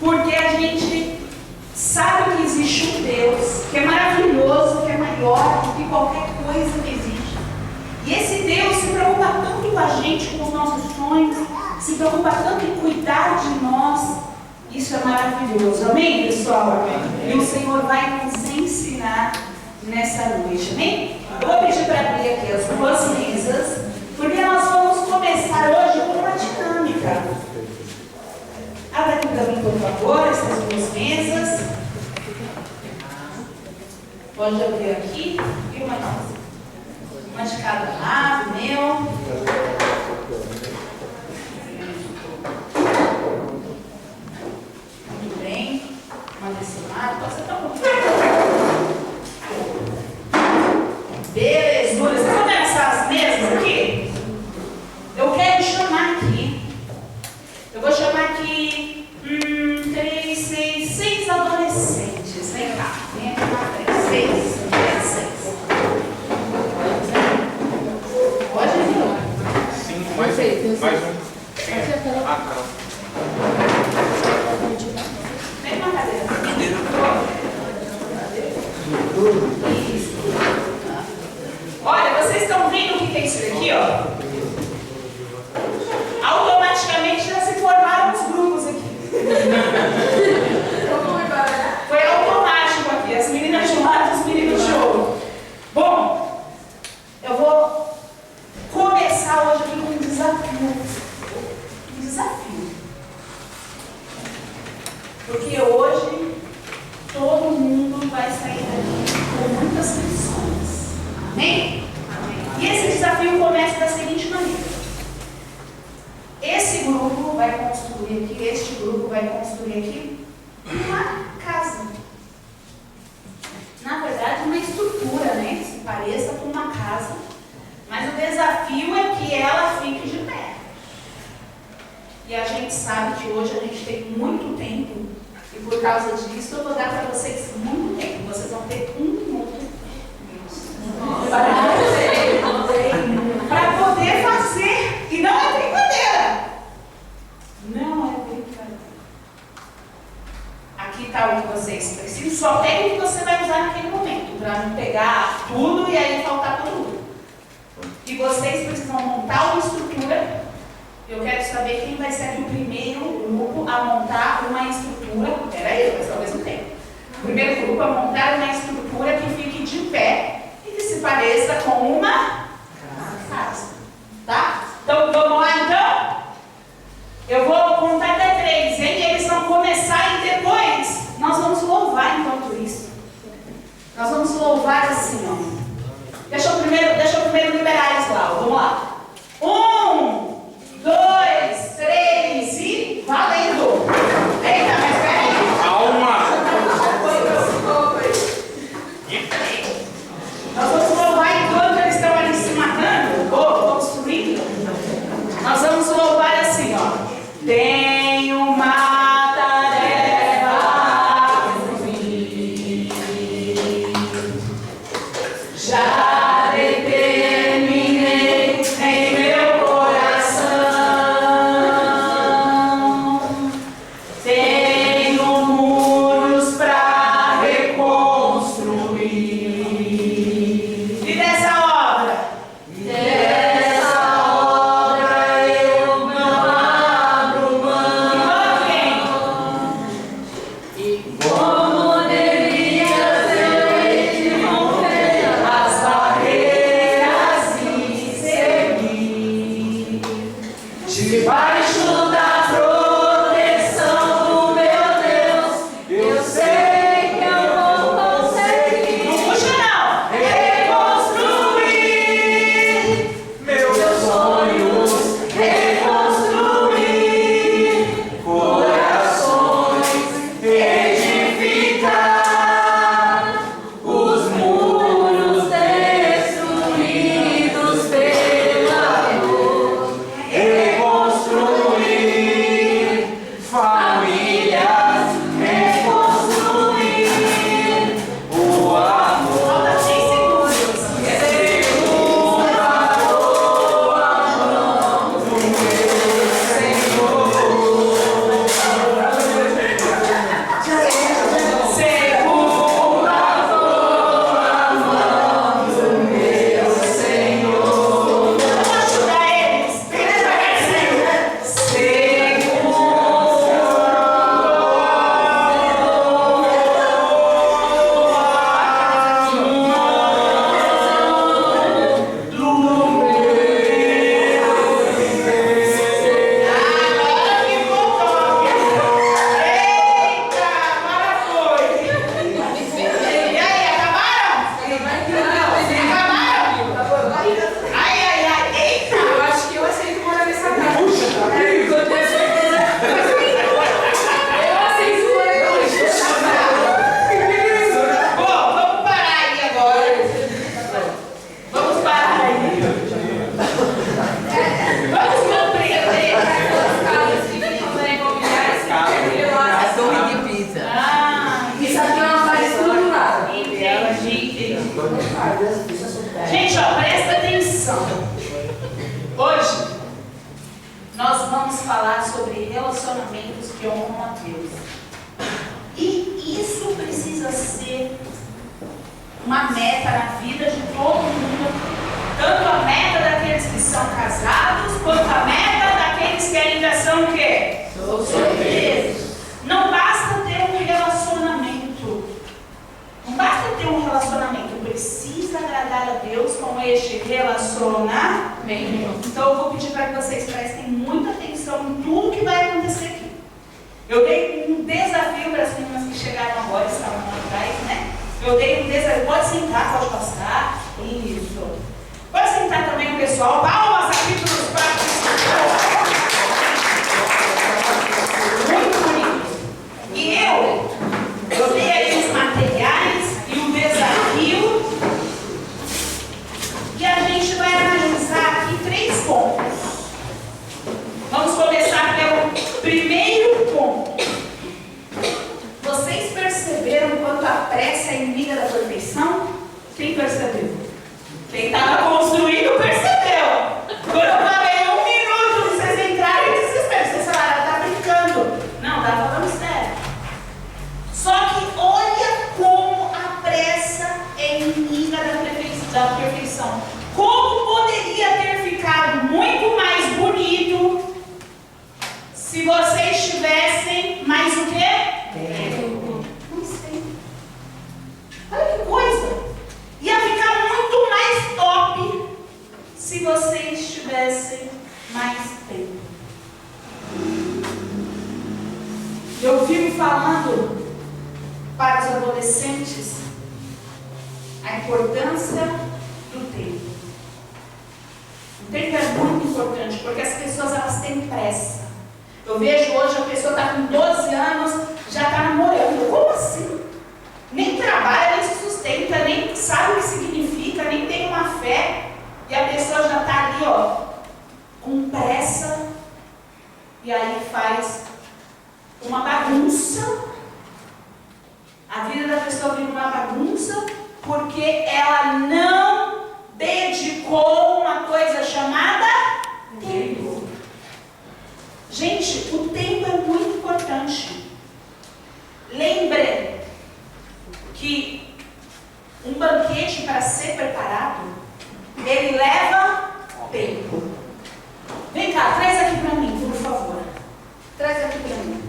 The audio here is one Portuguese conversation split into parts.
porque a gente sabe que existe um Deus que é maravilhoso, que é maior do que qualquer coisa que existe. E esse Deus se preocupa tanto com a gente, com os nossos sonhos, se preocupa tanto em cuidar de nós. Isso é maravilhoso, amém, pessoal? Amém. E o Senhor vai nos ensinar nessa noite, amém? Eu vou pedir para abrir aqui as duas mesas, porque nós vamos começar hoje com uma dinâmica. Abra aqui para mim, por favor, essas duas mesas. Pode abrir aqui e uma de cada lado, meu. Muito bem. Uma desse lado. Pode ser tão bom. Belezura. Vocês vão ver essas mesas aqui? Eu quero chamar aqui. Eu vou chamar aqui 3, 6, 6 adolescentes. Vem cá. Vem aqui para 3, 6. Pode vir. 5, mais um. Ah, Carol. Vem uma cadeira. Isso. Olha, vocês estão vendo o que é isso daqui, ó? Automaticamente já se formaram os grupos aqui. Foi automático aqui. As meninas de um lado e os meninos de outro. Bom, eu vou começar hoje aqui com um desafio. Um desafio. Porque hoje todo mundo vai sair daqui com muitas lições. Amém? Amém. E esse desafio começa da seguinte maneira. Esse grupo vai construir aqui, este grupo vai construir aqui uma casa. Na verdade, uma estrutura, né? Que se pareça com uma casa. Mas o desafio é que ela fique de pé. E a gente sabe que hoje a gente tem muito tempo. E por causa disso, eu vou dar para vocês muito tempo. Vocês vão ter 1 minuto para poder fazer. E não é brincadeira. Não é brincadeira. Aqui está o que vocês precisam. Só tem o que você vai usar naquele momento. Para não pegar tudo e aí faltar tudo. E vocês precisam montar uma estrutura. Eu quero saber quem vai ser o primeiro grupo a montar uma estrutura. Peraí, vai ser ao mesmo tempo. O primeiro grupo a montar uma estrutura que fique de pé e que se pareça com uma casa. Tá? Então vamos lá então? Eu vou contar até 3, hein? E eles vão começar e depois nós vamos louvar enquanto isso. Nós vamos louvar assim, ó. Deixa eu primeiro liberar eles lá. Vamos lá. 1, 2, 3 e valendo! Eita, mas peraí! Calma! Nós vamos louvar enquanto eles estão ali se matando ou construindo. Nós vamos louvar assim, ó. Tem uma tarefa a cumprir. Já determinei em meu coração. Tenho muros para reconstruir. E dessa obra? Dessa obra eu não abro mão. E como Neemias eu hei de romper as barreiras e seguir debaixo da proteção do meu Deus. Eu sei que eu vou conseguir. Não puxa não. Reconstruir meus sonhos, reconstruir corações, edificar os muros destruídos pela dor, reconstruir falar sobre relacionamentos que honram a Deus. E isso precisa ser uma meta na vida de todo mundo. Tanto a meta daqueles que são casados, quanto a meta daqueles que ainda são o quê? Solteiros. Não basta ter um relacionamento. Não basta ter um relacionamento. Precisa agradar a Deus com este relacionamento. Então eu vou pedir para que vocês prestem muita atenção em tudo que vai acontecer aqui. Eu dei um desafio para as meninas que chegaram agora, estavam lá atrás, né? Eu dei um desafio. Pode sentar, pode passar. Isso. Pode sentar também o pessoal. Palmas aqui para os participantes. Muito bonito. E eu dei aí os materiais e o desafio. E a gente vai analisar aqui 3 pontos. Vamos começar pelo primeiro ponto. Vocês perceberam quanto a pressa é inimiga da perfeição? Quem percebeu? Quem estava construindo percebeu. Quando eu falei 1 minuto, vocês entraram em desespero. Vocês falaram, está brincando. Não, está falando sério. Só que olha como a pressa é inimiga da perfeição. Como poderia ter ficado muito mais bonito se vocês tivessem mais o quê? Tempo. Mais tempo. Olha que coisa. Ia ficar muito mais top se vocês tivessem mais tempo. Eu vivo falando para os adolescentes a importância do tempo. O tempo é muito importante, porque as pessoas elas têm pressa. Eu vejo hoje a pessoa está com 12 anos, já está namorando. Como assim? Nem trabalha, nem se sustenta, nem sabe o que significa, nem tem uma fé. E a pessoa já está ali, ó, com pressa. E aí faz uma bagunça. A vida da pessoa vira uma bagunça porque ela não dedicou uma coisa chamada tempo. Gente, o tempo é muito importante. Lembre que um banquete, para ser preparado, ele leva tempo. Vem cá, traz aqui para mim, por favor. Traz aqui para mim.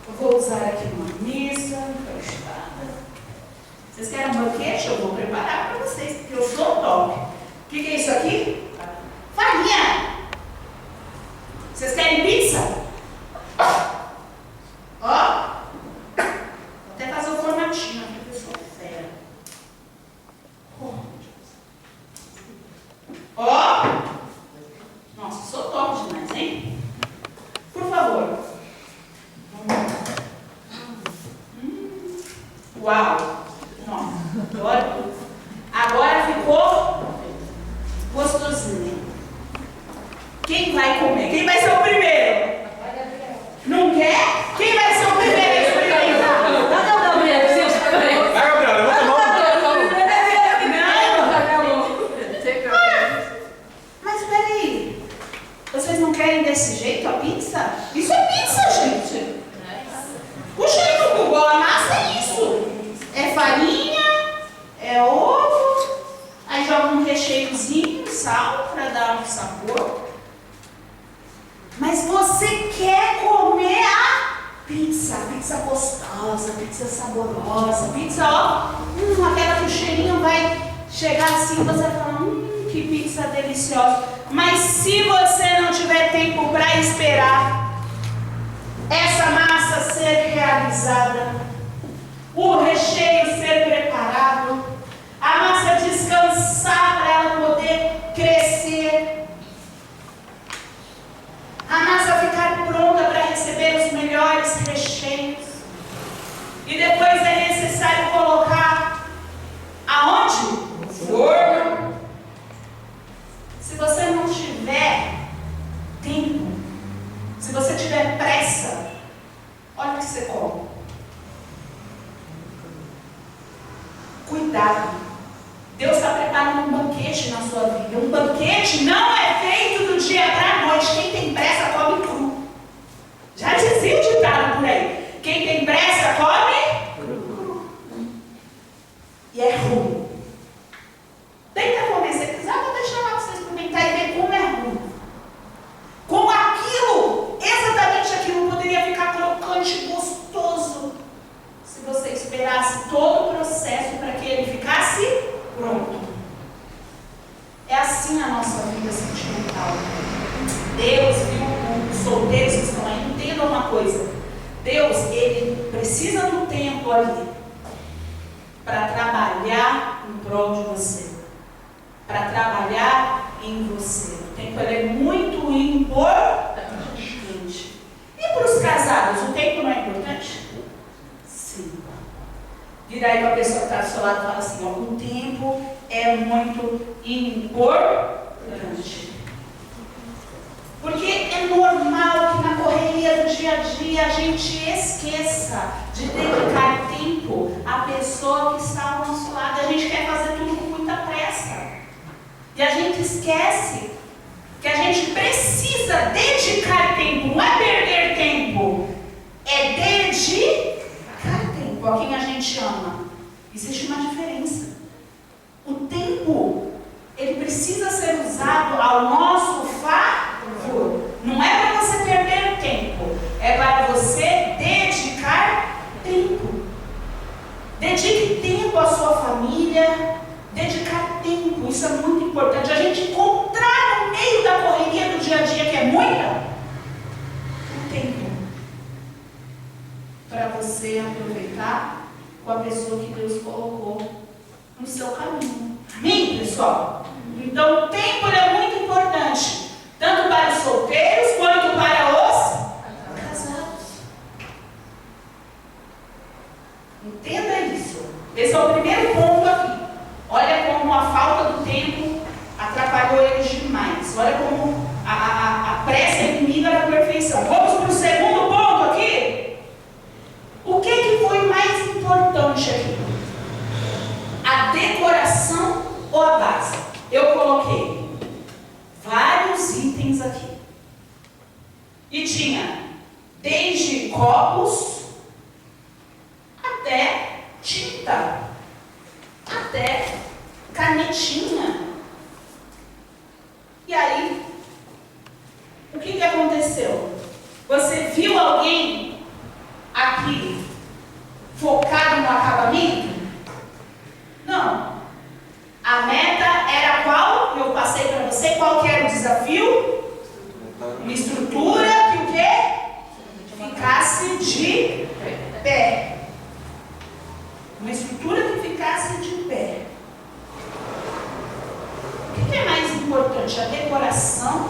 Eu vou usar aqui uma mesa emprestada. Vocês querem um banquete? Eu vou preparar para vocês, porque eu sou top. O que é isso aqui? Farinha. Vocês querem pizza? Ó. Vou até fazer o formatinho aqui, pessoal. Fera. Ó. Nossa, sou top demais, hein? Por favor. Uau. Nossa. Agora ficou gostosinho. Quem vai comer? Quem vai ser o primeiro? Não quer? Quem vai ser o primeiro a experimentar? Não, Gabriel, você experimenta. Vai, Gabriel, levanta a mão. Mas peraí. Vocês não querem desse jeito a pizza? Isso é pizza, gente. Puxa aí no Google, a massa é isso. É farinha, é ovo, aí joga um recheiozinho, sal para dar um sabor. Mas você quer comer a pizza gostosa, pizza saborosa, pizza, ó, aquela que o cheirinho vai chegar assim, você vai falar, que pizza deliciosa. Mas se você não tiver tempo para esperar essa massa ser realizada, o recheio ser preparado, a massa descansar para ela poder crescer, a massa ficar pronta para receber os melhores recheios, e depois é necessário colocar aonde? No forno. Se você não tiver tempo, se você tiver pressa, olha o que você come. Cuidado. Deus está preparando um banquete na sua vida. Um banquete não é feito do dia para a noite. Quem tem pressa come tempo ali para trabalhar em prol de você, para trabalhar em você. O tempo ele é muito importante. E para os casados, o tempo não é importante? Sim. Vira aí para a pessoa que está do seu lado e fala assim, ó, o tempo é muito importante. Porque é normal que na correria do dia a dia a gente esqueça de dedicar tempo à pessoa que está ao nosso lado. A gente quer fazer tudo com muita pressa. E a gente esquece que a gente precisa dedicar tempo, não é perder tempo, é dedicar tempo a quem a gente ama. Existe uma diferença. O tempo, ele precisa ser usado ao nosso favor. Não é para você perder tempo, é para você dedicar tempo. Dedique tempo à sua família, dedicar tempo, isso é muito importante. A gente encontrar no meio da correria do dia a dia, que é muita, o tempo para você aproveitar com a pessoa que Deus colocou no seu caminho. Amém, pessoal? Então o tempo é muito importante, tanto para os solteiros quanto para os casados. Entenda isso. Esse é o primeiro ponto aqui. Olha como a falta do tempo atrapalhou eles demais. Olha como a pressa é inimiga da perfeição. Vamos para o segundo ponto aqui. O que foi mais importante aqui? A decoração ou a base? Eu coloquei vários itens aqui. E tinha desde copos até tinta, até canetinha. E aí, o que aconteceu? Você viu alguém aqui focado no acabamento? Não. A meta era qual? Eu passei para você. Qual que era o desafio? Uma estrutura que o quê? Ficasse de pé. Uma estrutura que ficasse de pé. O que é mais importante? A decoração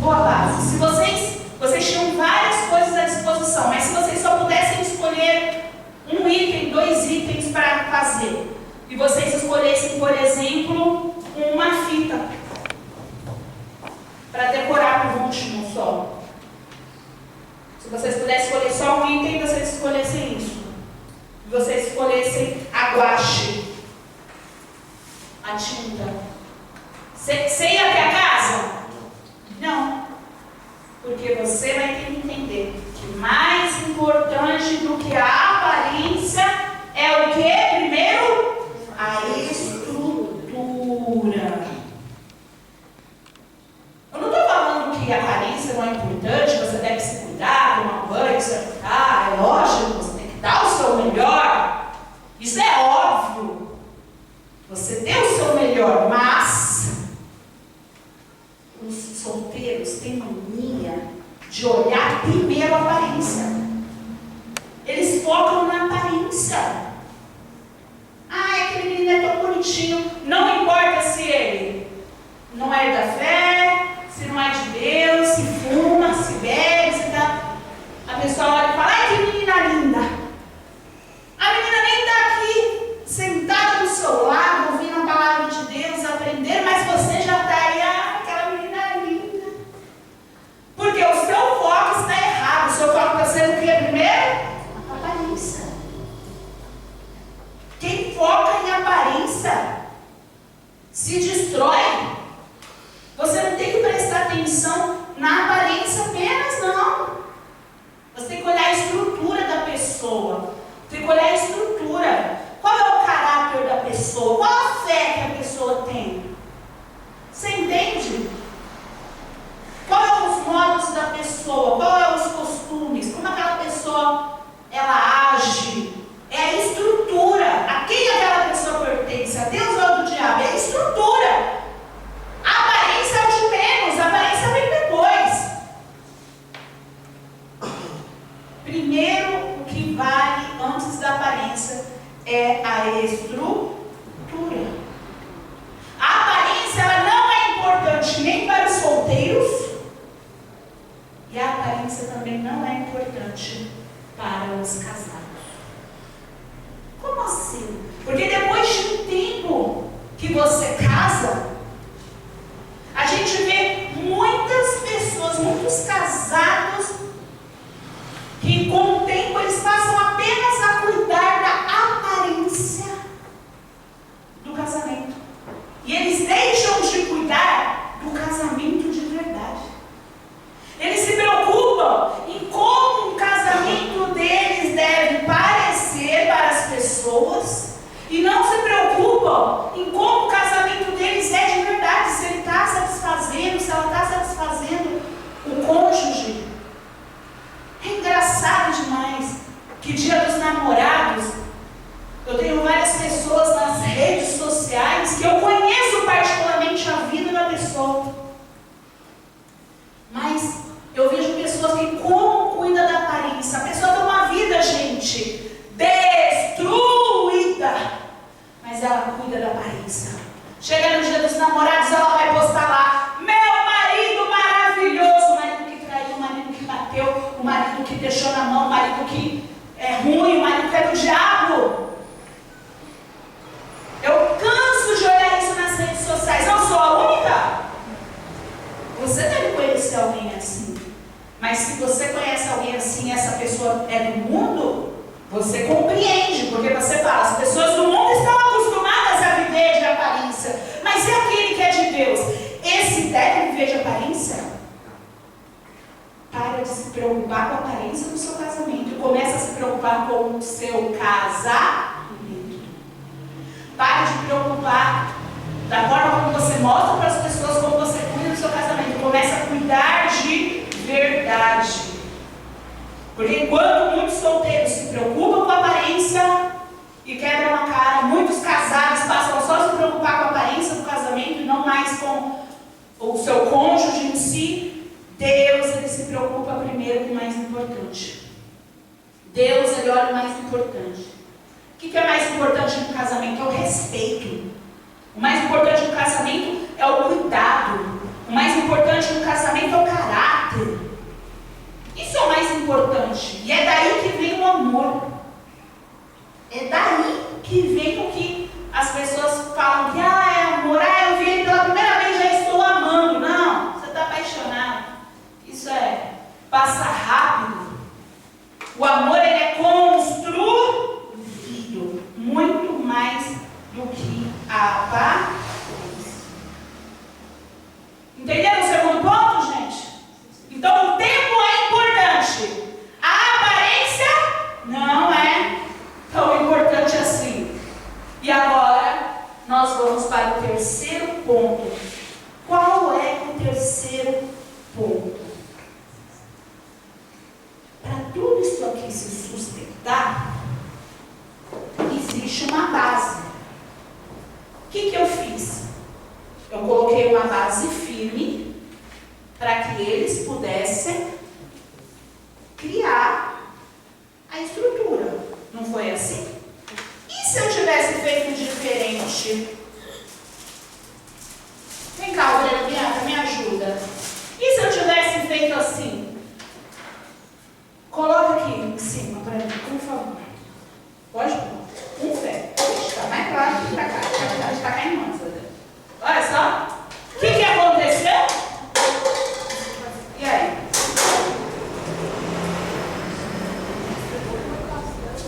ou a base? Se vocês tinham várias coisas à disposição, mas se vocês só pudessem escolher um item, 2 itens para fazer, e vocês escolhessem, por exemplo, uma fita para decorar por último só. Se vocês pudessem escolher só um item, vocês escolhessem isso. E vocês escolhessem a guache, a tinta. Você ia até a casa? Não. Porque você vai ter que entender que mais importante do que a aparência é o que? Primeiro, a estrutura. Eu não estou falando que a aparência não é importante, você deve se cuidar, tomar banho, é lógico, você tem que dar o seu melhor. Isso é óbvio. Você deu o seu melhor, mas os solteiros têm mania de olhar primeiro a aparência. Eles focam na aparência. Aquele menino é tão bonitinho. Não importa se ele não é da fé, se não é de Deus, se fuma, se bebe, se tá. A pessoa olha e fala, ai, que menina linda. A menina nem está aqui, sentada do seu lado, ouvindo a palavra de Deus, aprender, mas você já está aí, aquela menina é linda. Porque o seu foco está errado. O seu foco está sendo o que primeiro? Aparência. Quem foca em aparência se destrói. Você não tem que prestar atenção E a aparência também não é importante para os casados. Como assim? Porque depois de um tempo que você casa, a gente vê muitas pessoas, muitos casados, que com o tempo eles passam apenas a cuidar da aparência do casamento. E eles deixam de cuidar do casamento de verdade. Eles se preocupam em como o casamento deles deve parecer para as pessoas e não se preocupam em como o casamento deles é de verdade, se ele está satisfazendo, se ela está satisfazendo o cônjuge. É engraçado demais que Dia dos Namorados, eu tenho várias pessoas nas redes sociais que eu conheço particularmente a vida da pessoa, mas eu vejo pessoas que como cuida da aparência. A pessoa tem uma vida, gente, destruída, mas ela cuida da aparência. Chega no Dia dos Namorados, ela vai postar lá: meu marido maravilhoso, o marido que traiu, o marido que bateu, o marido que deixou na mão, o marido que é ruim, o marido que é do diabo. Eu canso de olhar isso nas redes sociais. Eu sou a única? Você deve conhecer alguém assim. Mas se você conhece alguém assim e essa pessoa é do mundo, você compreende, porque você fala: as pessoas do mundo estão acostumadas a viver de aparência, mas e aquele que é de Deus? Esse deve viver de aparência? Para de se preocupar com a aparência do seu casamento e começa a se preocupar com o seu casamento. Para de preocupar da forma como você mostra para as pessoas, como você cuida do seu casamento. Começa a cuidar de verdade. Porque enquanto muitos solteiros se preocupam com a aparência e quebram a cara, muitos casados passam só a se preocupar com a aparência do casamento e não mais com o seu cônjuge em si. Deus, ele se preocupa primeiro com o mais importante. Deus, ele olha o mais importante. O que é mais importante no casamento? É o respeito. O mais importante no casamento é o cuidado. O mais importante no casamento é o caráter. Isso é o mais importante. E é daí que vem o amor. É daí que vem o que as pessoas falam que é amor. Eu vi ele pela primeira vez, já estou amando. Não, você está apaixonado. Isso passa rápido. O amor, ele é construído muito mais do que a aparência. Entenderam o segundo ponto, gente? Então o tempo é importante. A aparência não é tão importante assim. E agora nós vamos para o terceiro ponto. Qual é o terceiro ponto? Para tudo isso aqui se sustentar, existe uma base. O que eu fiz? Eu coloquei uma base firme para que eles pudessem criar a estrutura. Não foi assim? E se eu tivesse feito diferente? Vem cá, Aurélia Bianca, me ajuda. E se eu tivesse feito assim? Coloca aqui em cima para mim, por favor. Pode pôr. Um pé. Está mais claro que está cá. Está cá em mãos. Olha só. O que aconteceu? E aí?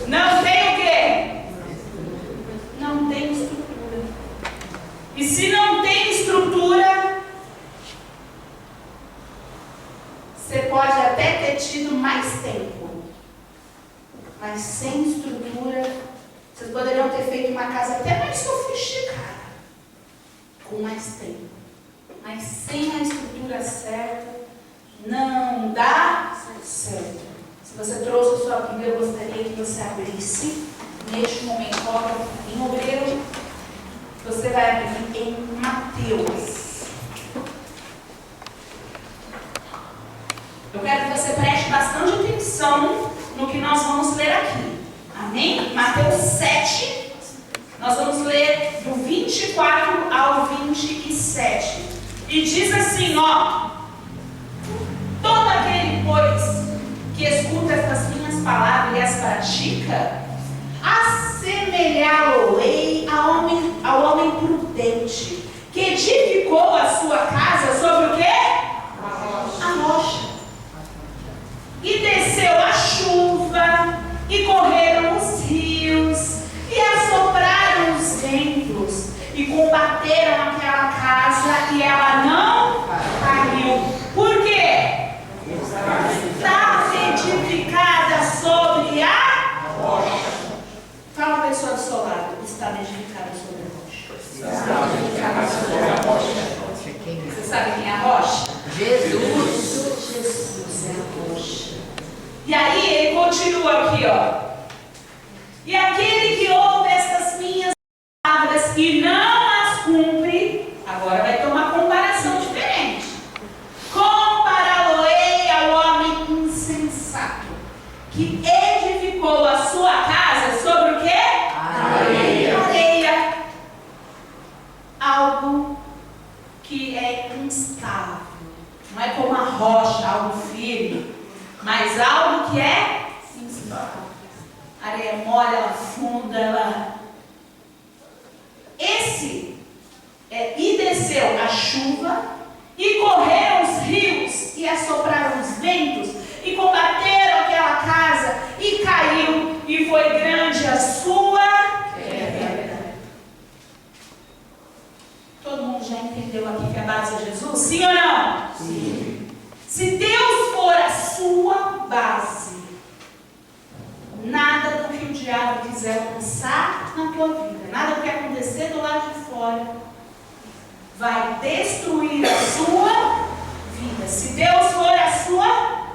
Não tem o quê? Não tem estrutura. E se não tem estrutura, você pode até ter tido mais tempo, mas sem estrutura, vocês poderiam ter feito uma casa até mais sofisticada, com mais tempo. Mas sem a estrutura certa, não dá certo. Se você trouxe a sua Bíblia, eu gostaria que você abrisse, neste momento, em Obreiro, você vai abrir em Mateus. Eu quero que você preste bastante atenção no que nós vamos ler aqui. Amém? Mateus 7, nós vamos ler do 24 ao 27. E diz assim, ó: todo aquele palavras e as pratica, assemelhá-lo-ei ao homem prudente, que edificou a sua casa sobre o quê? A rocha. E desceu a chuva, e correram os rios, e assopraram os ventos, e combateram aquela casa, e ela não caiu. Por quê? Estava edificada sobre a rocha. Fala a pessoa do seu lado, estava edificada sobre a rocha. Estava edificada sobre a rocha. Você sabe quem é a rocha? Jesus. Jesus é a rocha. E aí ele continua aqui, ó. E aquele que ouve estas minhas palavras e não as cumpre, agora vai ter uma comparação diferente. Compará-lo-ei ao homem insensato, que edificou a sua casa sobre o quê? Areia. Areia. Algo que é instável. Não é como a rocha, algo firme, mas algo que é instável. A areia mole, ela afunda, ela... E desceu a chuva, e correram os rios, e assopraram os ventos, e combateram aquela casa, e caiu, e foi grande a sua queda. Todo mundo já entendeu aqui que a base é Jesus? Sim ou não? Sim. Se Deus for a sua base, nada do que o diabo quiser alcançar na tua vida, nada do que acontecer do lado de fora, vai destruir a sua vida. Se Deus for a sua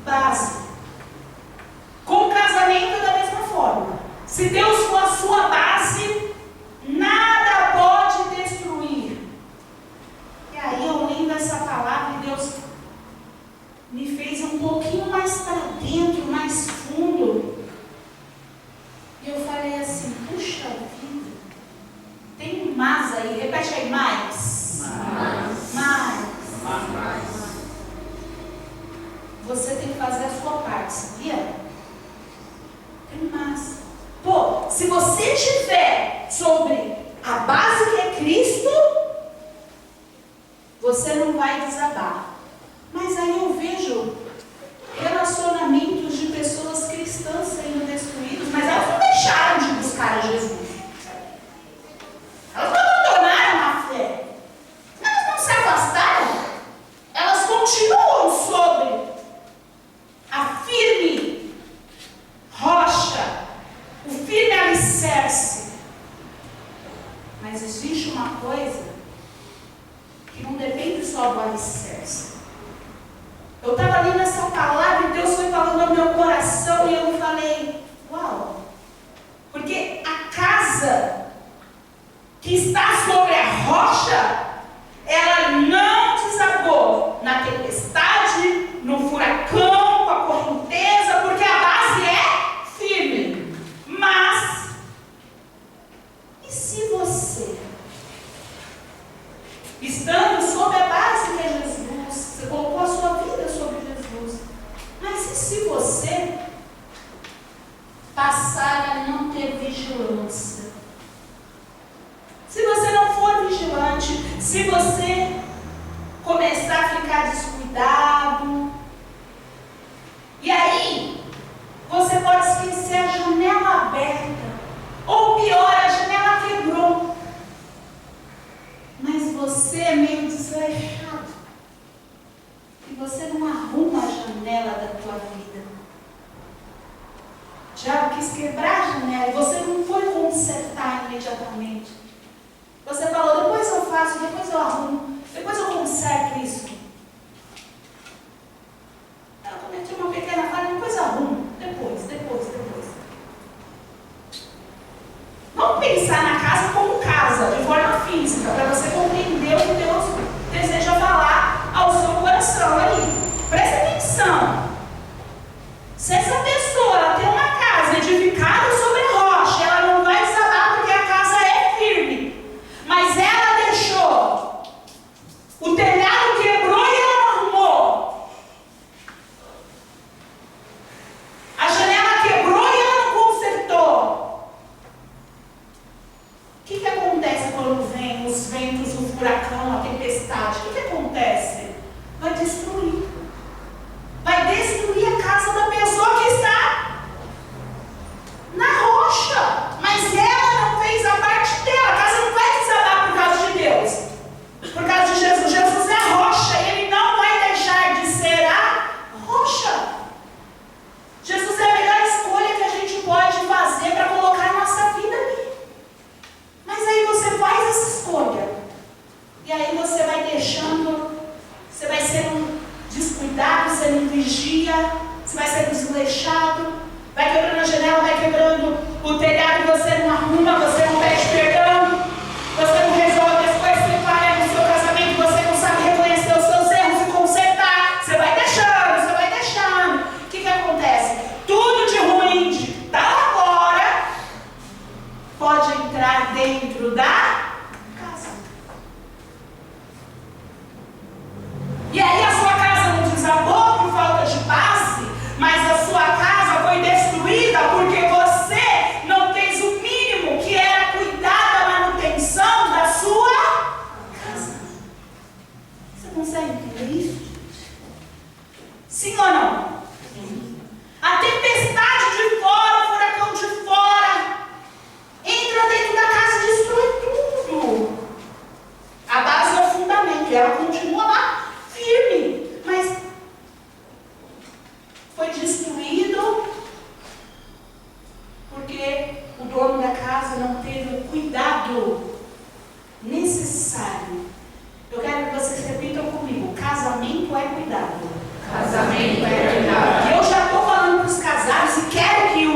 base. Com o casamento é da mesma forma. Se Deus for a sua base, nada pode destruir. E aí eu lendo essa palavra e Deus me fez um pouquinho mais para dentro, mais fundo. E eu falei assim, puxa vida, tem um mais aí, repete aí, mais. Você tem que fazer a sua parte, sabia? Tem mais. Pô, se você tiver sobre a base que é Cristo, você não vai desabar. Mas aí eu vejo relacionamentos de pessoas cristãs sendo destruídos, mas elas não deixaram de buscar a Jesus. Elas não abandonaram a fé. Elas não se afastaram. Elas continuam sobre a firme rocha, o firme alicerce. Mas existe uma coisa que não depende só do alicerce. Eu estava ali nessa palavra e Deus foi falando ao meu coração e eu falei, uau, porque a casa que está sobre a rocha, ela não desabou na tempestade, no furacão, com a correnteza, porque a base é firme. Mas, e se você, estando sob a base que é Jesus, você colocou a sua vida sobre Jesus, mas e se você passar a não ter vigilância? Se você não for vigilante, se você começar a ficar descuidado, e aí você pode esquecer a janela aberta, ou pior, a janela quebrou, mas você é meio desleixado, e você não arruma a janela da tua vida. O diabo quis quebrar a janela, e você não foi consertar imediatamente. Você falou, depois eu faço, depois eu arrumo, depois eu conserto isso. Eu cometi uma pequena falha, depois eu arrumo, depois. Vamos pensar na casa como casa, de forma física, para você compreender o que Deus deseja falar ao seu coração aí. Presta atenção. Se essa pessoa ela tem uma casa edificada sobre rocha, ela não vai desabar porque a casa é firme. Mas ela deixou o telhado você não vigia, você vai sendo desleixado, vai quebrando a janela, vai quebrando o telhado e você não arruma, você não pede perdão, você não resolve as coisas que falham no seu casamento, você não sabe reconhecer os seus erros e consertar, você vai deixando, você vai deixando. O que acontece? Tudo de ruim de tal agora pode entrar dentro da casa. E aí a sua casa não desabou por falta de passe, mas a sua casa foi destruída porque você não fez o mínimo, que era cuidar da manutenção da sua casa. Você consegue entender isso? Sim ou não? A tempestade de fora, o furacão de fora, entra dentro da casa e destrói tudo. A base é o fundamento, e ela continua lá firme, mas foi destruído porque o dono da casa não teve o cuidado necessário. Eu quero que vocês repitam comigo: casamento é cuidado. Casamento é cuidado. E eu já estou falando para os casados e quero que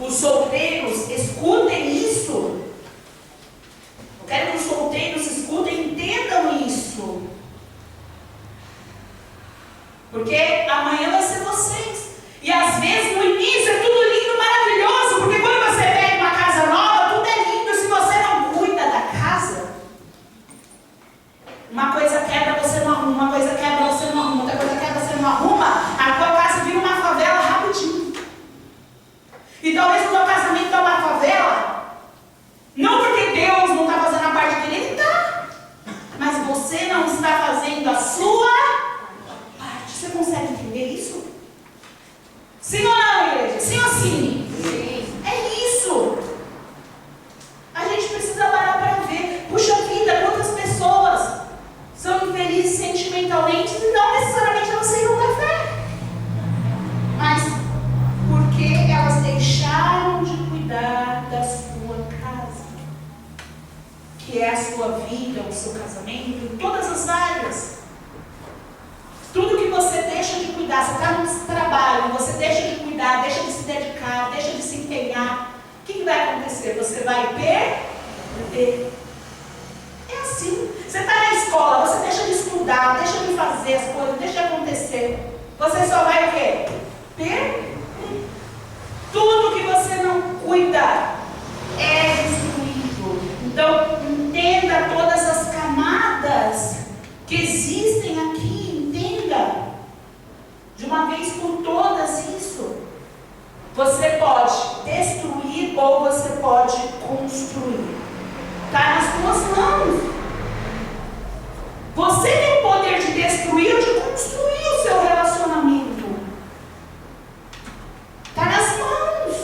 os solteiros escutem isso. Eu quero que os solteiros escutem e entendam isso. Porque amanhã vai ser vocês. E às vezes no início é tudo lindo, maravilhoso. Porque quando você pega uma casa nova, tudo é lindo. Se você não cuida da casa, uma coisa quebra, você não arruma. Uma coisa quebra, você não arruma. Outra coisa quebra, você não arruma. A tua casa vira uma favela rapidinho. E talvez o teu casamento é uma favela, não porque Deus não está fazendo a parte dele, ele está. Mas você não está fazendo a sua parte. Você consegue entender isso? Sim ou não, igreja? Sim ou sim? Sim. É isso. A gente precisa parar para ver. Puxa vida, quantas pessoas são infelizes sentimentalmente e não necessariamente elas saíram da fé. Mas porque elas deixaram de cuidar da sua casa, que é a sua vida, o seu casamento, em todas as áreas. Tudo que você deixa de cuidar, você está no trabalho, você deixa de cuidar, deixa de se dedicar, deixa de se empenhar, o que vai acontecer? Você vai perder. É assim. Você está na escola, você deixa de estudar, deixa de fazer as coisas, deixa de acontecer. Você só vai o quê? Perder. Tudo que você não cuida é destruído. Então, entenda todas as camadas que existem aqui. Entenda de uma vez por todas isso. Você pode destruir ou você pode construir. Está nas tuas mãos. Você tem o poder de destruir ou de construir o seu relacionamento. Está nas mãos.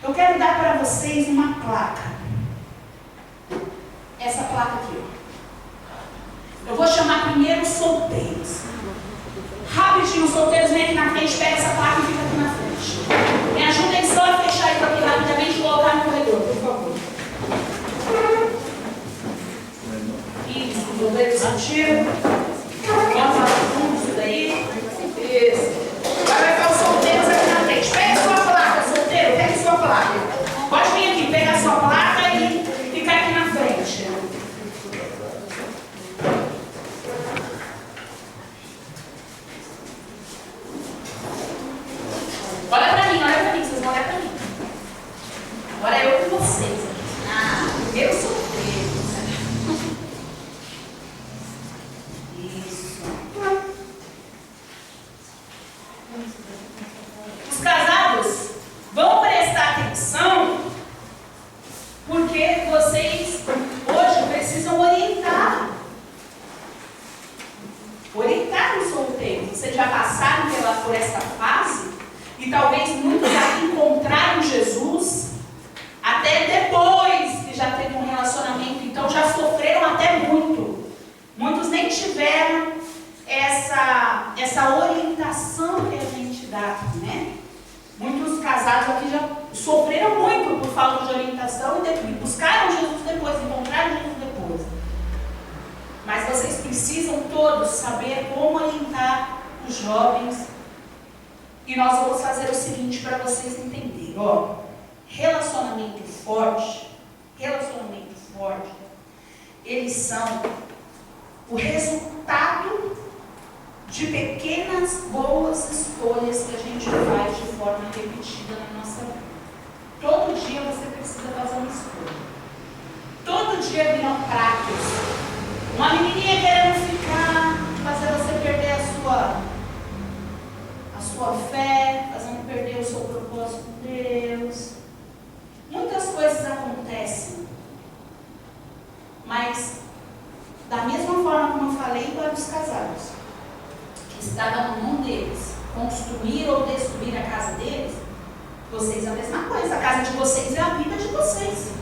Eu quero dar para vocês uma placa. Essa placa aqui, ó. Eu vou chamar primeiro os solteiros. Rapidinho, os solteiros, vem aqui na frente, pega essa placa e fica aqui na frente. Me ajudem só a fechar isso aqui rapidamente e colocar no corredor, por favor. Isso, os solteiros sentiram. Vamos fazer tudo isso daí. Isso. Agora vai ficar os solteiros aqui na frente. Pega a sua placa, solteiro, pega a sua placa. Pode vir aqui, pega a sua placa e ficar aqui na frente. Olha pra mim, vocês vão olhar pra mim. Agora eu com vocês. Eu solteiro. Isso. Os casados vão prestar atenção porque vocês hoje precisam orientar os solteiros. Vocês já passaram por essa fase e talvez muitos aqui encontraram Jesus até depois que já teve um relacionamento, então já sofreram até muito. Muitos nem tiveram essa orientação que a gente dá aqui, né? Muitos casados aqui já sofreram muito por falta de orientação e buscaram Jesus depois, encontraram Jesus depois. Mas vocês precisam todos saber como orientar os jovens. E nós vamos fazer o seguinte para vocês entenderem. Ó, relacionamento forte, eles são o resultado de pequenas, boas escolhas que a gente faz de forma repetida na nossa vida. Todo dia você precisa fazer uma escolha. Todo dia viram pratos. Uma menininha querendo ficar, fazer você perder a sua fé, fazendo perder o seu propósito com Deus. Muitas coisas acontecem. Mas, da mesma forma como eu falei para os casados, que estava na mão deles, construir ou destruir a casa deles, vocês é a mesma coisa. A casa de vocês é a vida de vocês.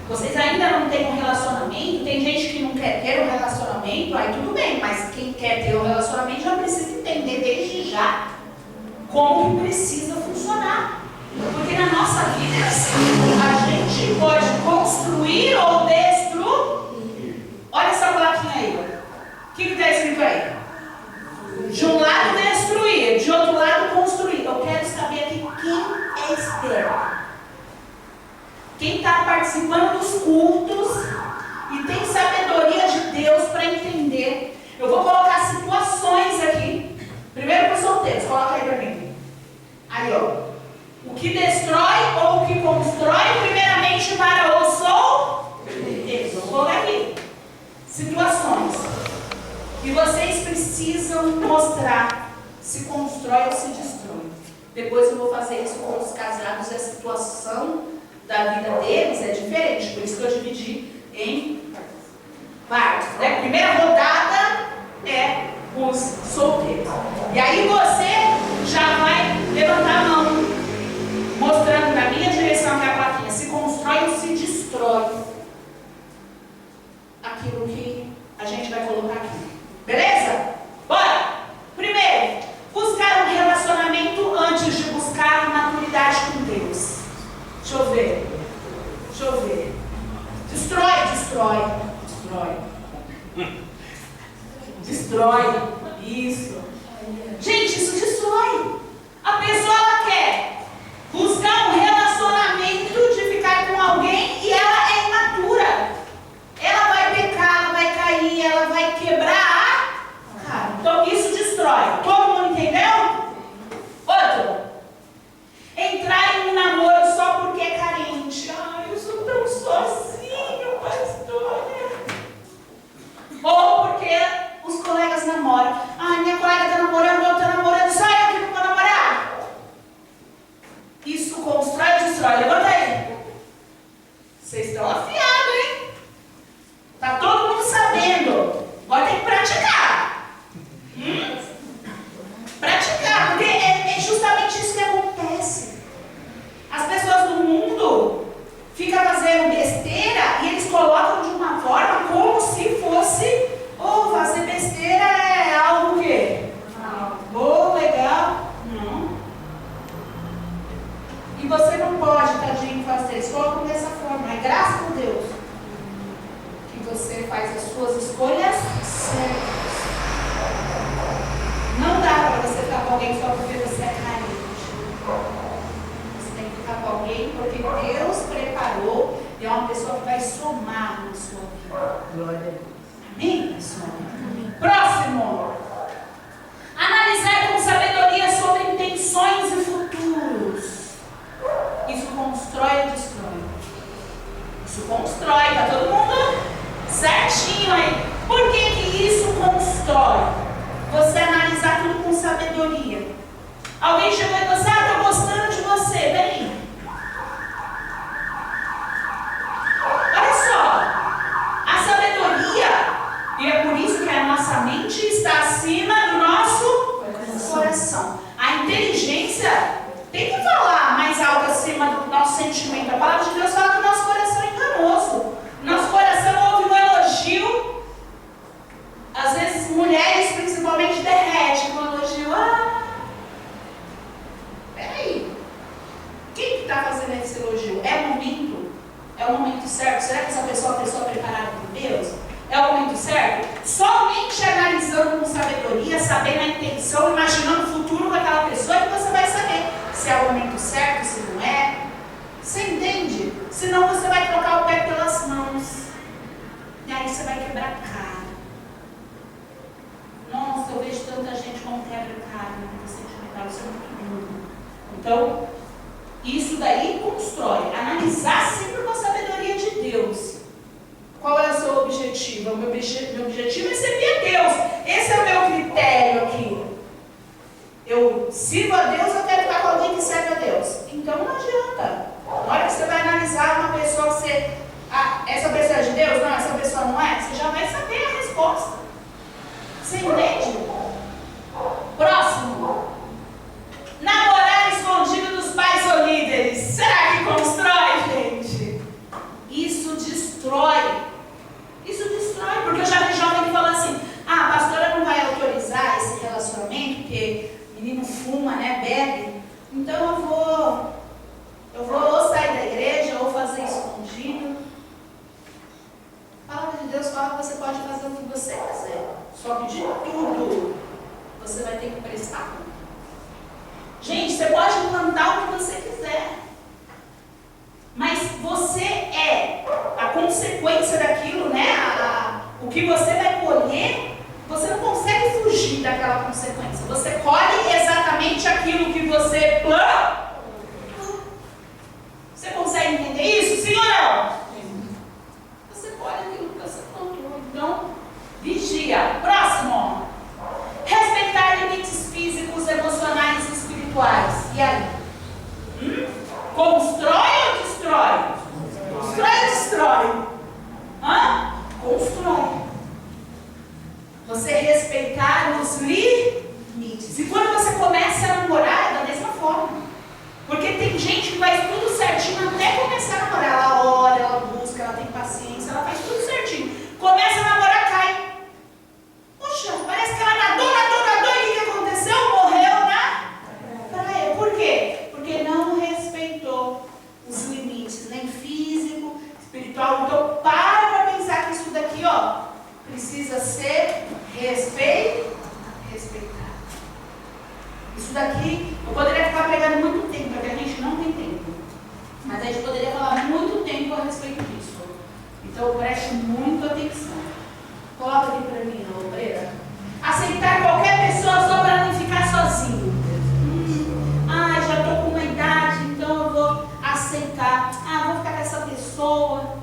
Vocês ainda não têm um relacionamento, tem gente que não quer ter um relacionamento, aí tudo bem, mas quem quer ter um relacionamento já precisa entender desde já como que precisa funcionar. Porque na nossa vida, a gente pode construir ou destruir. Olha essa plaquinha aí. O que está escrito aí? De um lado destruir, de outro lado construir. Eu quero saber aqui quem é externo. Quem está participando dos cultos e tem sabedoria de Deus para entender. Eu vou colocar situações aqui. Primeiro para os solteiros, coloca aí para mim. Aí, ó. O que destrói ou o que constrói, primeiramente para os solteiros. Vou colocar aqui. Situações. E vocês precisam mostrar se constrói ou se destrói. Depois eu vou fazer isso com os casados e a situação da vida deles é diferente. Por isso que eu dividi em partes. Né? Primeira rodada é os solteiros. E aí você já vai levantar a mão, mostrando na minha direção que a plaquinha se constrói ou se destrói. Aquilo que a gente vai colocar aqui. Beleza? Bora! Primeiro, buscar um relacionamento antes de buscar maturidade com Deus. Deixa eu ver. Destrói. Isso. Gente, isso destrói. A pessoa, ela quer buscar um relacionamento de ficar com alguém e ela é imatura. Ela vai pecar, ela vai cair, ela vai quebrar a cara. Então isso destrói. Todo mundo entendeu? Outro. Entrar em um namoro só porque é carente. Ai, eu sou tão sozinho, pastor. Ou porque os colegas namoram. Ai, minha colega está namorando, eu estou namorando, só eu que não vou namorar. Isso constrói ou destrói? Levanta aí. Vocês estão afiados, hein? Tá todo mundo sabendo. Agora tem que praticar. Praticar, porque é justamente isso que acontece. As pessoas do mundo ficam fazendo besteira e eles colocam de uma forma como se fosse, fazer besteira é algo o quê? Legal. Não. E você não pode, tadinho, fazer. Eles colocam dessa forma. É graças a Deus que você faz as suas escolhas certas. Não dá para você ficar com alguém só porque você é carente. Você tem que ficar com alguém porque Deus preparou e é uma pessoa que vai somar na sua vida. Glória a Deus. Amém, pessoal? Próximo. Analisar com sabedoria sobre intenções e futuros. Isso constrói ou destrói? Isso constrói, tá todo mundo certinho aí. Por que isso constrói? Você analisar tudo com sabedoria. Alguém chegou e disse, tô gostando de você, vem. Olha só, a sabedoria, e é por isso que a nossa mente está acima do nosso coração. A inteligência tem que falar mais alto acima do nosso sentimento. A palavra de Deus fala que o nosso coração é enganoso. Nosso coração ouve um elogio. Às vezes mulheres principalmente derretem com o elogio. saber na intenção, imaginando o futuro com aquela pessoa, que você vai saber se é o momento certo, se não é. Você entende? Senão você vai trocar o pé pelas mãos. E aí você vai quebrar a cara. Nossa, eu vejo tanta gente como quebra a cara na vida sentimental, isso é muito duro. Então, isso daí constrói. Analisar sempre com a sabedoria de Deus. Qual é o seu objetivo? O meu objetivo é servir a Deus. Esse é o meu critério aqui. Eu sirvo a Deus, eu quero ficar com alguém que serve a Deus. Então não adianta. Na hora que você vai analisar uma pessoa que você... essa pessoa é de Deus? Não, essa pessoa não é? Você já vai saber a resposta. Você entende? Próximo. Namorar escondido dos pais ou líderes. Será que constrói, gente? Isso destrói. Isso destrói, porque eu já vi jovem que fala assim: a pastora não vai autorizar esse relacionamento, porque o menino fuma, né, bebe, então eu vou ou sair da igreja, ou fazer escondido. A palavra de Deus fala que você pode fazer o que você quiser, só que de tudo você vai ter que prestar conta. Gente, você pode plantar o que você quiser, mas você é a consequência daquilo, né? O que você vai colher, você não consegue fugir daquela consequência. Você colhe exatamente aquilo que você planta. Você consegue entender isso? Sim ou não? Você colhe aquilo que você plantou. Então, vigia. Próximo. Respeitar limites físicos, emocionais e espirituais. E aí? Constrói ou destrói? Constrói ou destrói? Constrói. Você respeitar os limites. E quando você começa a namorar, é da mesma forma. Porque tem gente que faz tudo certinho até começar a namorar. Ela ora, ela busca, ela tem paciência, ela faz tudo certinho. Começa a namorar, cai. Puxa, parece que ela nadou, e o que aconteceu? Morreu na praia. Por quê? Porque não respeitou os limites, nem físico, espiritual. Então, para pensar que isso daqui, precisa ser respeitado. Isso daqui, eu poderia ficar pregando muito tempo, porque a gente não tem tempo. Mas a gente poderia falar muito tempo a respeito disso. Então, preste muita atenção. Coloca aqui para mim, obreira. Aceitar qualquer pessoa só para não ficar sozinho. Já estou com uma idade, então eu vou aceitar. Vou ficar com essa pessoa,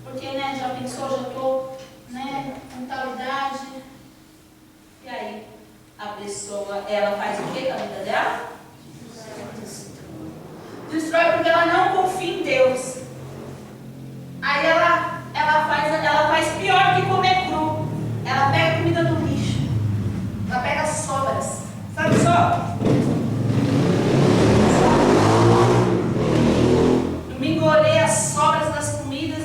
porque, né, já pensou, já estou, né, com tal idade. E aí, a pessoa, ela faz o que com a vida dela? Destrói porque ela não confia em Deus. Aí ela faz pior que comer cru. Ela pega a comida do lixo. Ela pega as sobras. Sabe só? Domingo eu olhei as sobras das comidas.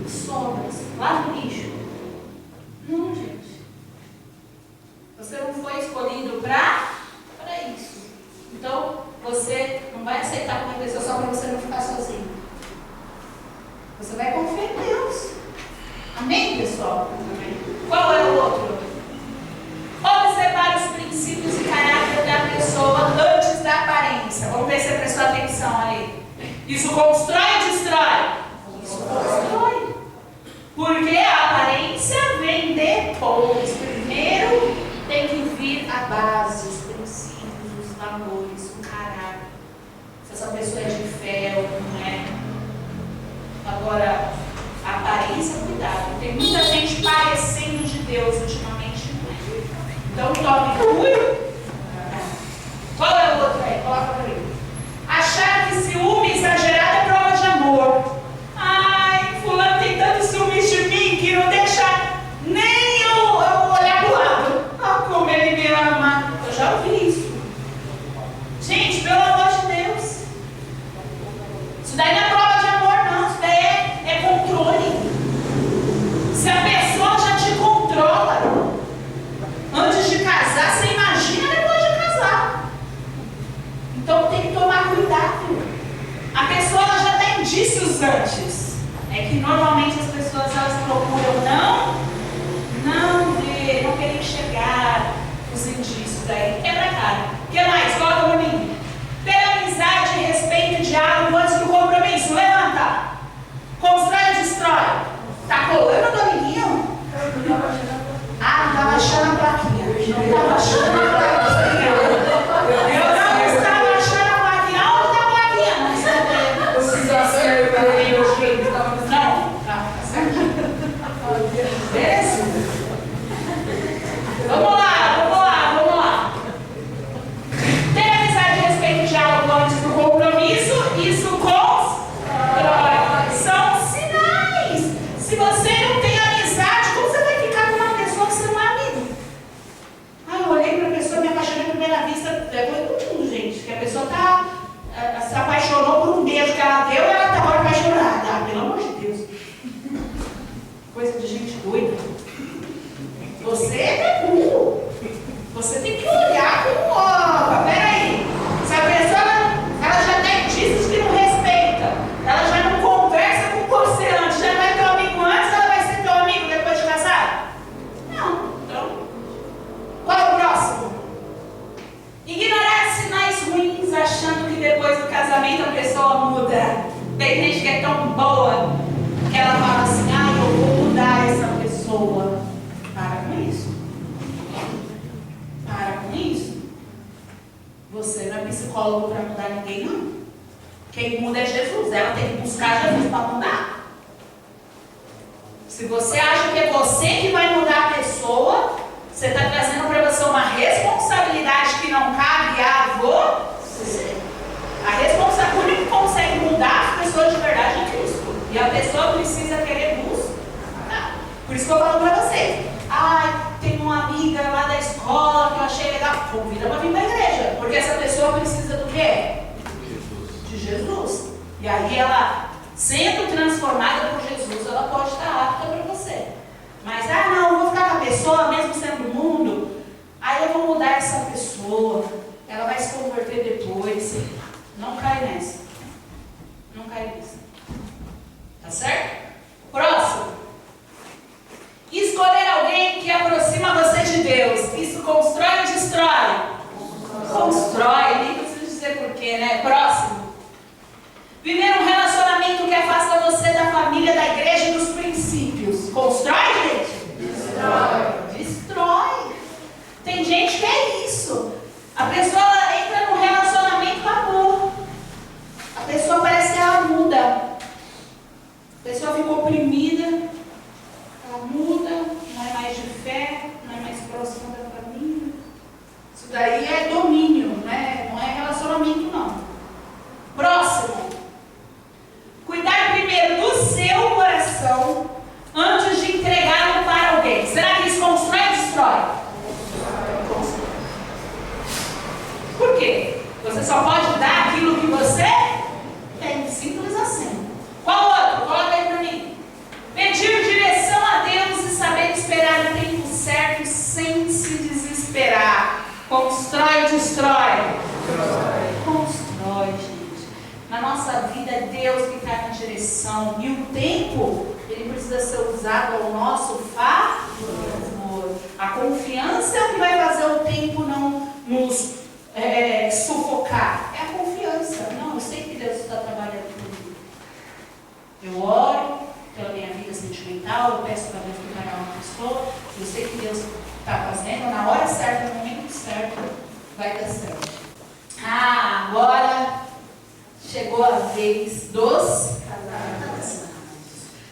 Sobras. Lá no lixo. Não, gente. Você não foi escolhido para isso. Então, você não vai aceitar uma pessoa só para você não ficar sozinho. Você vai confiar em Deus. Amém, pessoal? Amém. Qual é o outro? Observar os princípios e caráter da pessoa antes da aparência. Vamos ver se você prestou atenção ali. Isso constrói ou destrói? Isso constrói. Porque a aparência vem depois. Primeiro tem que vir a base, os princípios, os valores, o caráter. Se essa pessoa é de fé ou não é. Agora, a aparência, cuidado. Tem muita gente parecendo de Deus ultimamente, não é? Então tome cuidado. Qual é o outro aí? Coloca para mim. Achar que ciúme exagerado é prova de amor. Fulano tem tanto ciúmes de mim que não deixa nem eu olhar pro lado. Como ele me ama. Eu já ouvi isso. Gente, pelo amor de Deus. Isso daí não é prova de amor, não. Isso daí é controle. Se a pessoa já te controla, os indícios aí. Quebra a cara. O que mais? Coloca pra mim. Ter amizade, respeito e diálogo antes do compromisso. Levanta. Constrói ou destrói? Tá colando do amiguinho? Ah, não estava achando a plaquinha. Não estava achando a plaquinha. Eu não estava achando a plaquinha. Onde está a plaquinha? Vocês acertam para mim, eu achei que estava Não, tá certo. Beleza? Vamos lá. Ter amizade, respeito e diálogo antes do compromisso, isso constrói. São sinais. Se você não tem amizade, como você vai ficar com uma pessoa que você não é amigo? Ah, eu olhei para a pessoa, me apaixonei à primeira vista. É coisa do mundo, gente. Que a pessoa se apaixonou por um beijo que ela deu e ela está agora apaixonada. Ah, pelo amor de Deus. Coisa de gente doida. Você é burro. Você tem que olhar com ó. Peraí. Se a pessoa ela já tem indícios que não respeita, ela já não conversa com você antes, já não é teu amigo antes, ela vai ser teu amigo depois de casar? Não. Então, qual é o próximo? Ignorar sinais ruins, achando que depois do casamento a pessoa muda. Tem gente que é tão boa que ela fala assim, eu vou mudar essa pessoa. Para com isso. Para com isso. Você não é psicólogo para mudar ninguém, não. Quem muda é Jesus. Ela tem que buscar Jesus para mudar. Se você acha que é você que vai mudar a pessoa, você está trazendo para você uma responsabilidade que não cabe a você. A responsabilidade, o único que consegue mudar as pessoas de verdade é Cristo. E a pessoa precisa querer buscar. Por isso que eu falo para vocês. Tem uma amiga lá da escola que eu achei legal. Convida para vir para a igreja. Porque essa pessoa precisa do quê? De Jesus. E aí ela, sendo transformada por Jesus, ela pode estar apta para você. Mas, não, eu vou ficar com a pessoa, mesmo sendo do mundo. Aí eu vou mudar essa pessoa. Ela vai se converter depois. Não cai nessa. Não cai nessa. Tá certo? Próximo. Escolher alguém que aproxima você de Deus. Isso constrói ou destrói? Constrói. Nem preciso dizer porquê, né? Próximo. Viver um relacionamento que afasta você da família, da igreja e dos princípios. Constrói, gente? Destrói. Destrói. Tem gente que é isso. A pessoa entra num relacionamento amor. A pessoa parece que ela muda. A pessoa fica oprimida. Ela muda, não é mais de fé, não é mais próxima da família. Isso daí é domínio, né? Não é relacionamento, não. Próximo. Cuidar primeiro do seu coração antes de entregá-lo para alguém. Será que isso constrói ou destrói? Constrói. Por quê? Você só pode dar aquilo que você tem. Simples assim. Qual outro? Coloca aí para mim. Pedir direção a Deus e saber esperar o tempo certo sem se desesperar. Constrói ou destrói? Constrói, gente. Na nossa vida é Deus que está na direção. E o tempo, ele precisa ser usado ao nosso favor. A confiança é o que vai fazer o tempo não nos sufocar. É a confiança. Não, eu sei que Deus está trabalhando comigo. Eu oro pela minha vida sentimental, eu peço para Deus preparar uma pessoa, eu sei que Deus está fazendo, na hora certa, no momento certo, vai dar certo. Agora chegou a vez dos casados.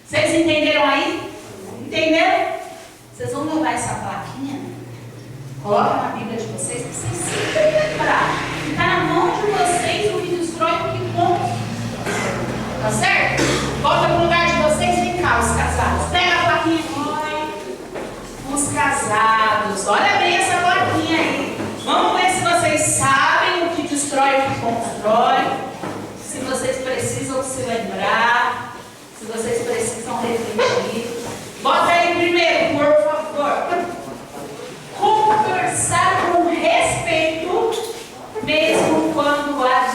Vocês entenderam aí? Entenderam? Vocês vão levar essa plaquinha, coloca na Bíblia de vocês, para vocês sempre lembrar que está na mão de vocês o que destrói o que constrói. Tá certo? Volta para o lugar de vocês, vem cá, os casados. Pega a plaquinha aqui. Os casados. Olha bem essa plaquinha aí. Vamos ver se vocês sabem o que destrói e o que constrói. Se vocês precisam se lembrar. Se vocês precisam refletir. Bota aí primeiro, por favor. Conversar com respeito, mesmo quando há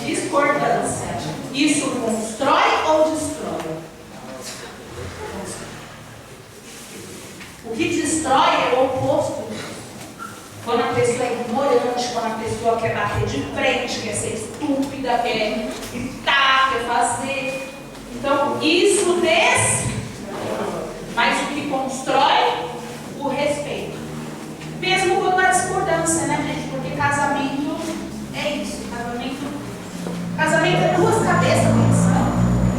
discordância. Isso constrói ou destrói? O que destrói é o oposto disso. Quando a pessoa é ignorante, quando a pessoa quer bater de frente, quer ser estúpida, quer gritar, quer fazer. Então, isso mas o que constrói o respeito. Mesmo quando há discordância, né, gente? Porque casamento é isso. Casamento é duas cabeças pensando.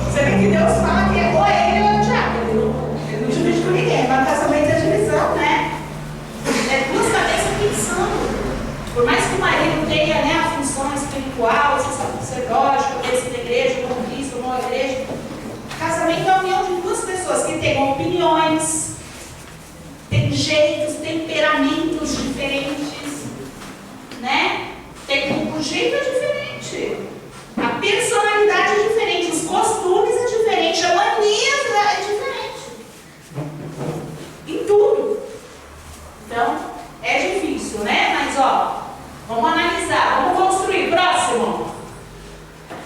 Você vê que Deus fala que é ou ele ou o diabo. Ele não divide com ninguém, mas casamento é divisão, né? É duas cabeças pensando. Por mais que o marido tenha, né, a função espiritual, sacerdótica, cabeça da igreja, como Cristo, uma igreja, casamento é a união de duas pessoas que têm opiniões, têm jeitos, temperamentos diferentes, né? O jeito é diferente, a personalidade é diferente, os costumes é diferente, a mania é diferente, em tudo. Então, é difícil, né? Mas, vamos analisar, vamos construir. Próximo.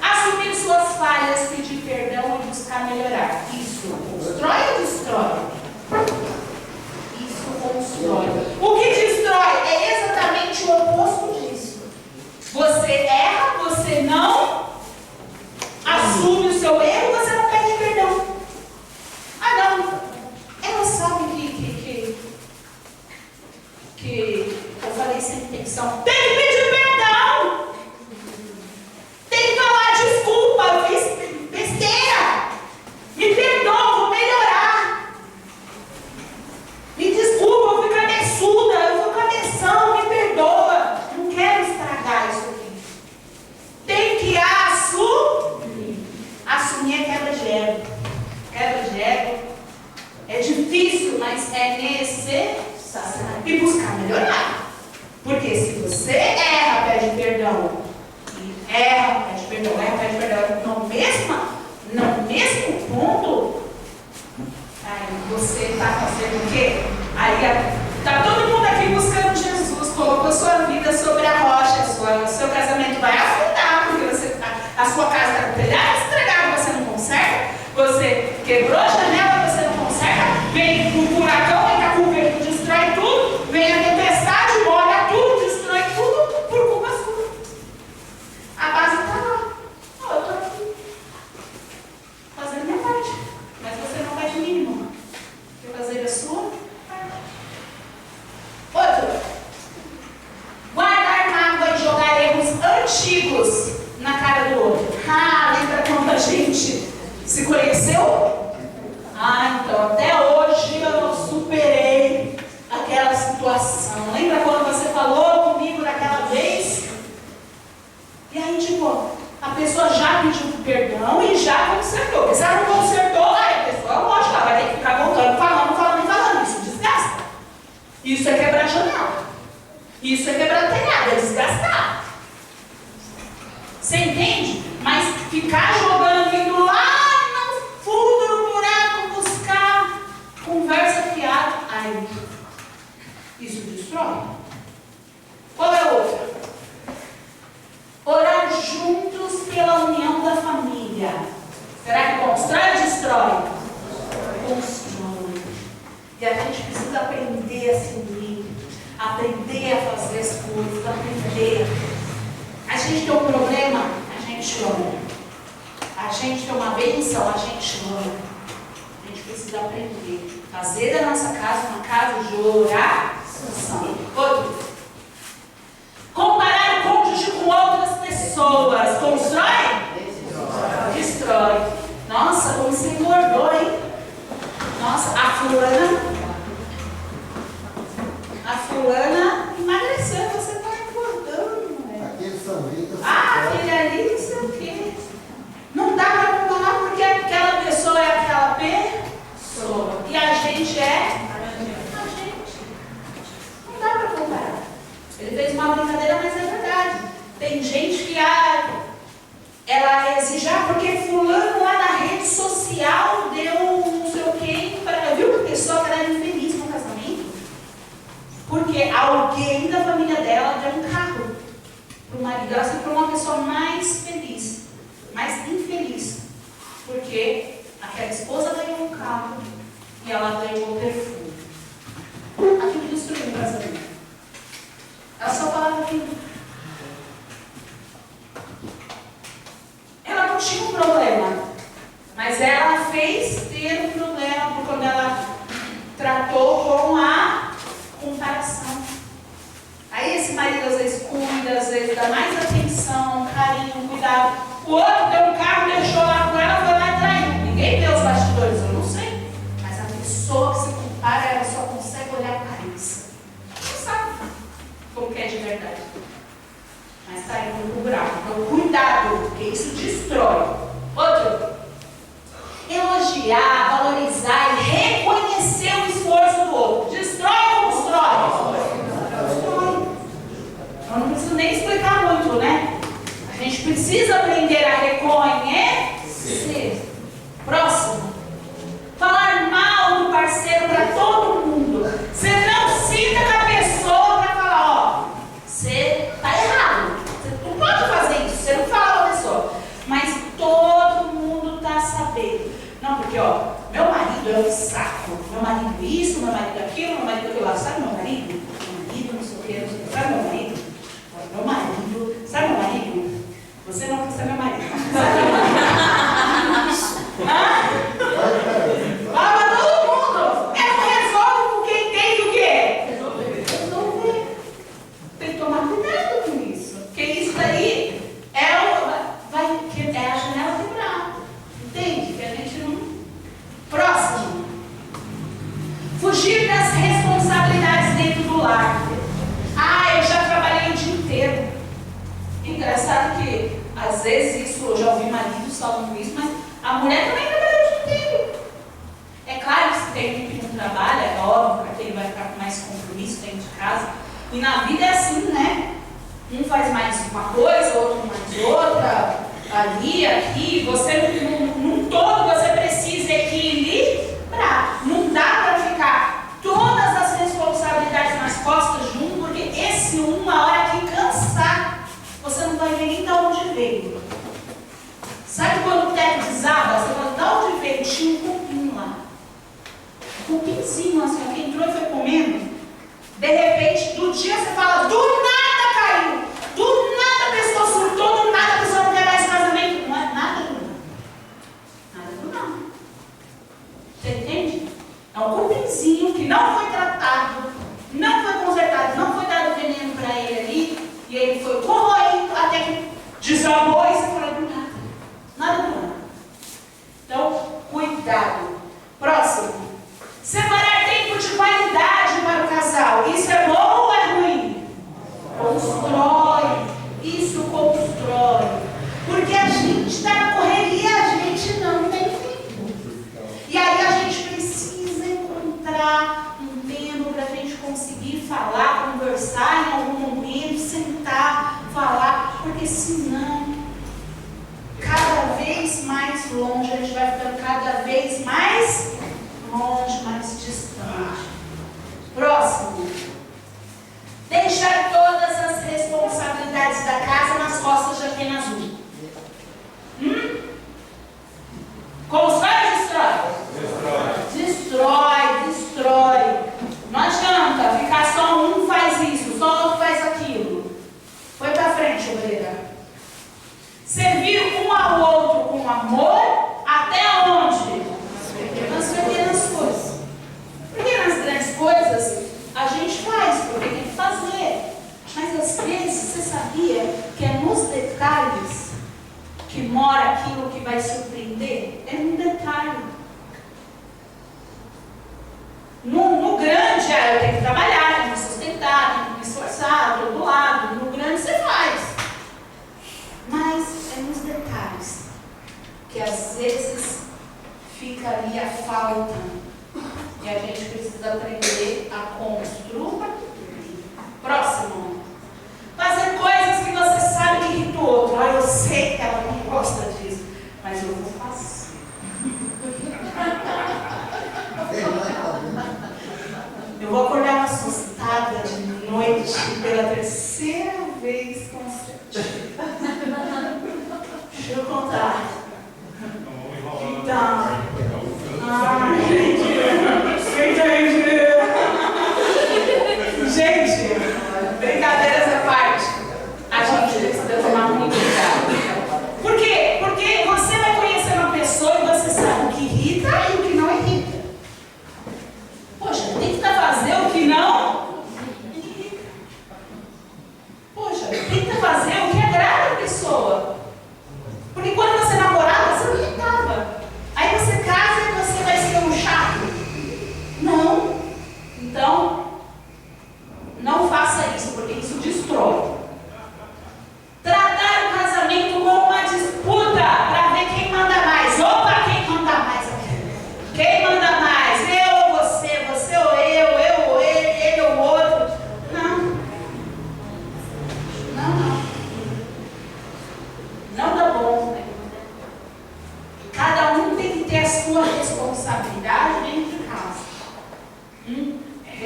Assumir suas falhas, pedir perdão e buscar melhorar. Isso constrói ou destrói? Isso constrói. O que destrói é exatamente o oposto disso. Você erra, você não assume o seu erro, você não pede perdão. Ah, não. Ela sabe que eu falei sem intenção. Tem que pedir perdão. Tem que falar desculpa, fiz besteira. Me perdoa, vou melhorar. Me desculpa, eu fui cabeçuda, eu fui cabeção, me perdoa. Não quero estragar isso aqui. Tem que assumir. Assumir é quebra de ego. Quebra de ego é difícil, mas é necessário. E buscar melhorar. Porque se você erra, pede perdão. E erra, pede perdão. No mesmo ponto, aí você está fazendo o quê? Aí está todo mundo aqui buscando Jesus, colocou sua vida sobre a rocha, seu casamento vai afundar, porque a sua casa está com telhado estragado, você não conserta, você quebrou a janela, você não conserta, vem o furacão, vem a curva, destrói tudo, vem a tempestade, molha tudo, destrói tudo, por culpa sua. A base está lá. Eu estou aqui, fazendo minha parte, mas você não faz mínimo. Quer fazer a sua parte. Outro. Guardar mágoa e jogar erros antigos na cara do outro. Lembra quando a gente se conheceu? Então até hoje eu não superei aquela situação. Lembra quando você falou comigo naquela vez? E aí, a pessoa já pediu perdão e já consertou. Porque se ela não consertou, a pessoa, lógico, ela vai ter que ficar voltando, falando. Isso desgasta. Isso é quebrar janela. Isso é quebrar telhado, é desgastar. Você entende? Mas ficar jogando, vindo lá no fundo do buraco, buscar conversa fiada, aí isso destrói. Qual é outra? Orar juntos pela união da família. Será que constrói ou destrói? Constrói. E a gente precisa aprender a se unir, aprender a fazer as coisas, aprender. A gente tem um problema, a gente ama. A gente tem uma bênção, a gente ama. A gente precisa aprender. Fazer da nossa casa uma casa de oração. Outro. Comparar o cônjuge com outras pessoas. Constrói? Destrói. Nossa, como você engordou, hein? Nossa, a fulana emagreceu, você está engordando, né? Aquele ali, não sei o quê. Não dá para comparar porque aquela pessoa é aquela pessoa. E a gente é a gente. Não dá para comparar. Ele fez uma brincadeira, mas é verdade. Tem gente que ela exige, porque fulano lá na rede social deu não sei o quê, viu que a pessoa que era infeliz no casamento? Porque alguém da família dela deu um carro para o marido. Ela se tornou uma pessoa mais feliz, mais infeliz. Porque aquela esposa ganhou um carro e ela ganhou um perfume. Aquilo destruiu o casamento. pro buraco. Então, cuidado, porque isso destrói. Outro, elogiar, valorizar e reconhecer o esforço do outro. Destrói ou constrói? Destrói. Eu não preciso nem explicar muito, né? A gente precisa aprender a reconhecer. Próximo. Falar mal do parceiro para todo mundo. Você não sinta com a pessoa para falar, ó, você tá errado. Você não pode fazer isso. Você não fala com a pessoa. Mas todo mundo tá sabendo. Não, porque, ó, meu marido é um saco. Meu marido isso, meu marido aquilo, meu marido aquilo lá. Sabe meu marido? Meu marido, não sei o que, não sei o que. Sabe meu marido? Meu marido. Sabe meu marido? Você não precisa ser meu marido. Fala pra todo mundo. É não resolve com quem tem o quê? Resolver. Tem que tomar cuidado com isso. Porque isso daí é a janela quebrada. Entende? Que a gente não. Próximo. Fugir das responsabilidades dentro do lar. Eu já trabalhei o dia inteiro. Engraçado que, às vezes, isso, eu já ouvi maridos falando isso, mas a mulher também trabalha o dia inteiro. É claro que se tem um que não trabalha, é óbvio que ele vai ficar com mais compromisso dentro de casa. E na vida é assim, né? Um faz mais uma coisa, outro mais outra, ali, aqui. Você, num todo, você precisa equilibrar. Não dá para ficar todas as responsabilidades nas costas de um, porque esse uma hora que cansar, você não vai ver nem de onde veio. Sabe quando o teto desaba? Você fala, de onde veio? Tinha um cupim lá. Um cupinzinho assim, que entrou e foi comendo. De repente, do dia você fala, do nada caiu. Do nada a pessoa surtou, do nada a pessoa não quer mais casamento. Não é nada do nada. Nada do nada. Você entende? É um cupinzinho que não foi tratado, não foi consertado, não foi dado veneno para ele ali. E ele foi corroído até que desabou e você falou, do nada. Nada do nada. Então, cuidado. Próximo. Separar tempo de qualidade para o casal. Isso é bom ou é ruim? Constrói. Isso constrói. Porque a gente está na correria, a gente não tem tempo. E aí a gente precisa encontrar um tempo para a gente conseguir falar, conversar em algum momento, sentar, falar, porque senão cada vez mais longe, a gente vai ficando cada vez mais longe, mais distante. Próximo. Deixar todas as responsabilidades da casa nas costas de apenas um. Constrói ou destrói? Destrói, destrói. Não adianta ficar só um faz isso, só outro faz aquilo. Foi pra frente, obreira. Servir um ao outro com amor, até onde? Nas pequenas coisas. Porque nas grandes coisas a gente faz, porque tem que fazer. Mas às vezes você sabia que é nos detalhes que mora aquilo que vai surpreender? É no detalhe. No grande, eu tenho que trabalhar, tenho que sustentar, tenho que me esforçar, todo lado. No grande você faz. Mas é nos detalhes que às vezes fica ali a falta. E a gente precisa aprender a construir. Próximo. Fazer coisas que você sabe que irrita o outro. Eu sei que ela não gosta disso, mas eu vou fazer. Eu vou acordar assustada de noite pela terceira vez consecutiva. Deixa eu contar. Então. Gente, brincadeiras à parte. A gente precisa tomar muito cuidado. Por quê? Porque você vai conhecer uma pessoa e você sabe o que irrita e o que não irrita. Poxa, tem que fazer o que não irrita.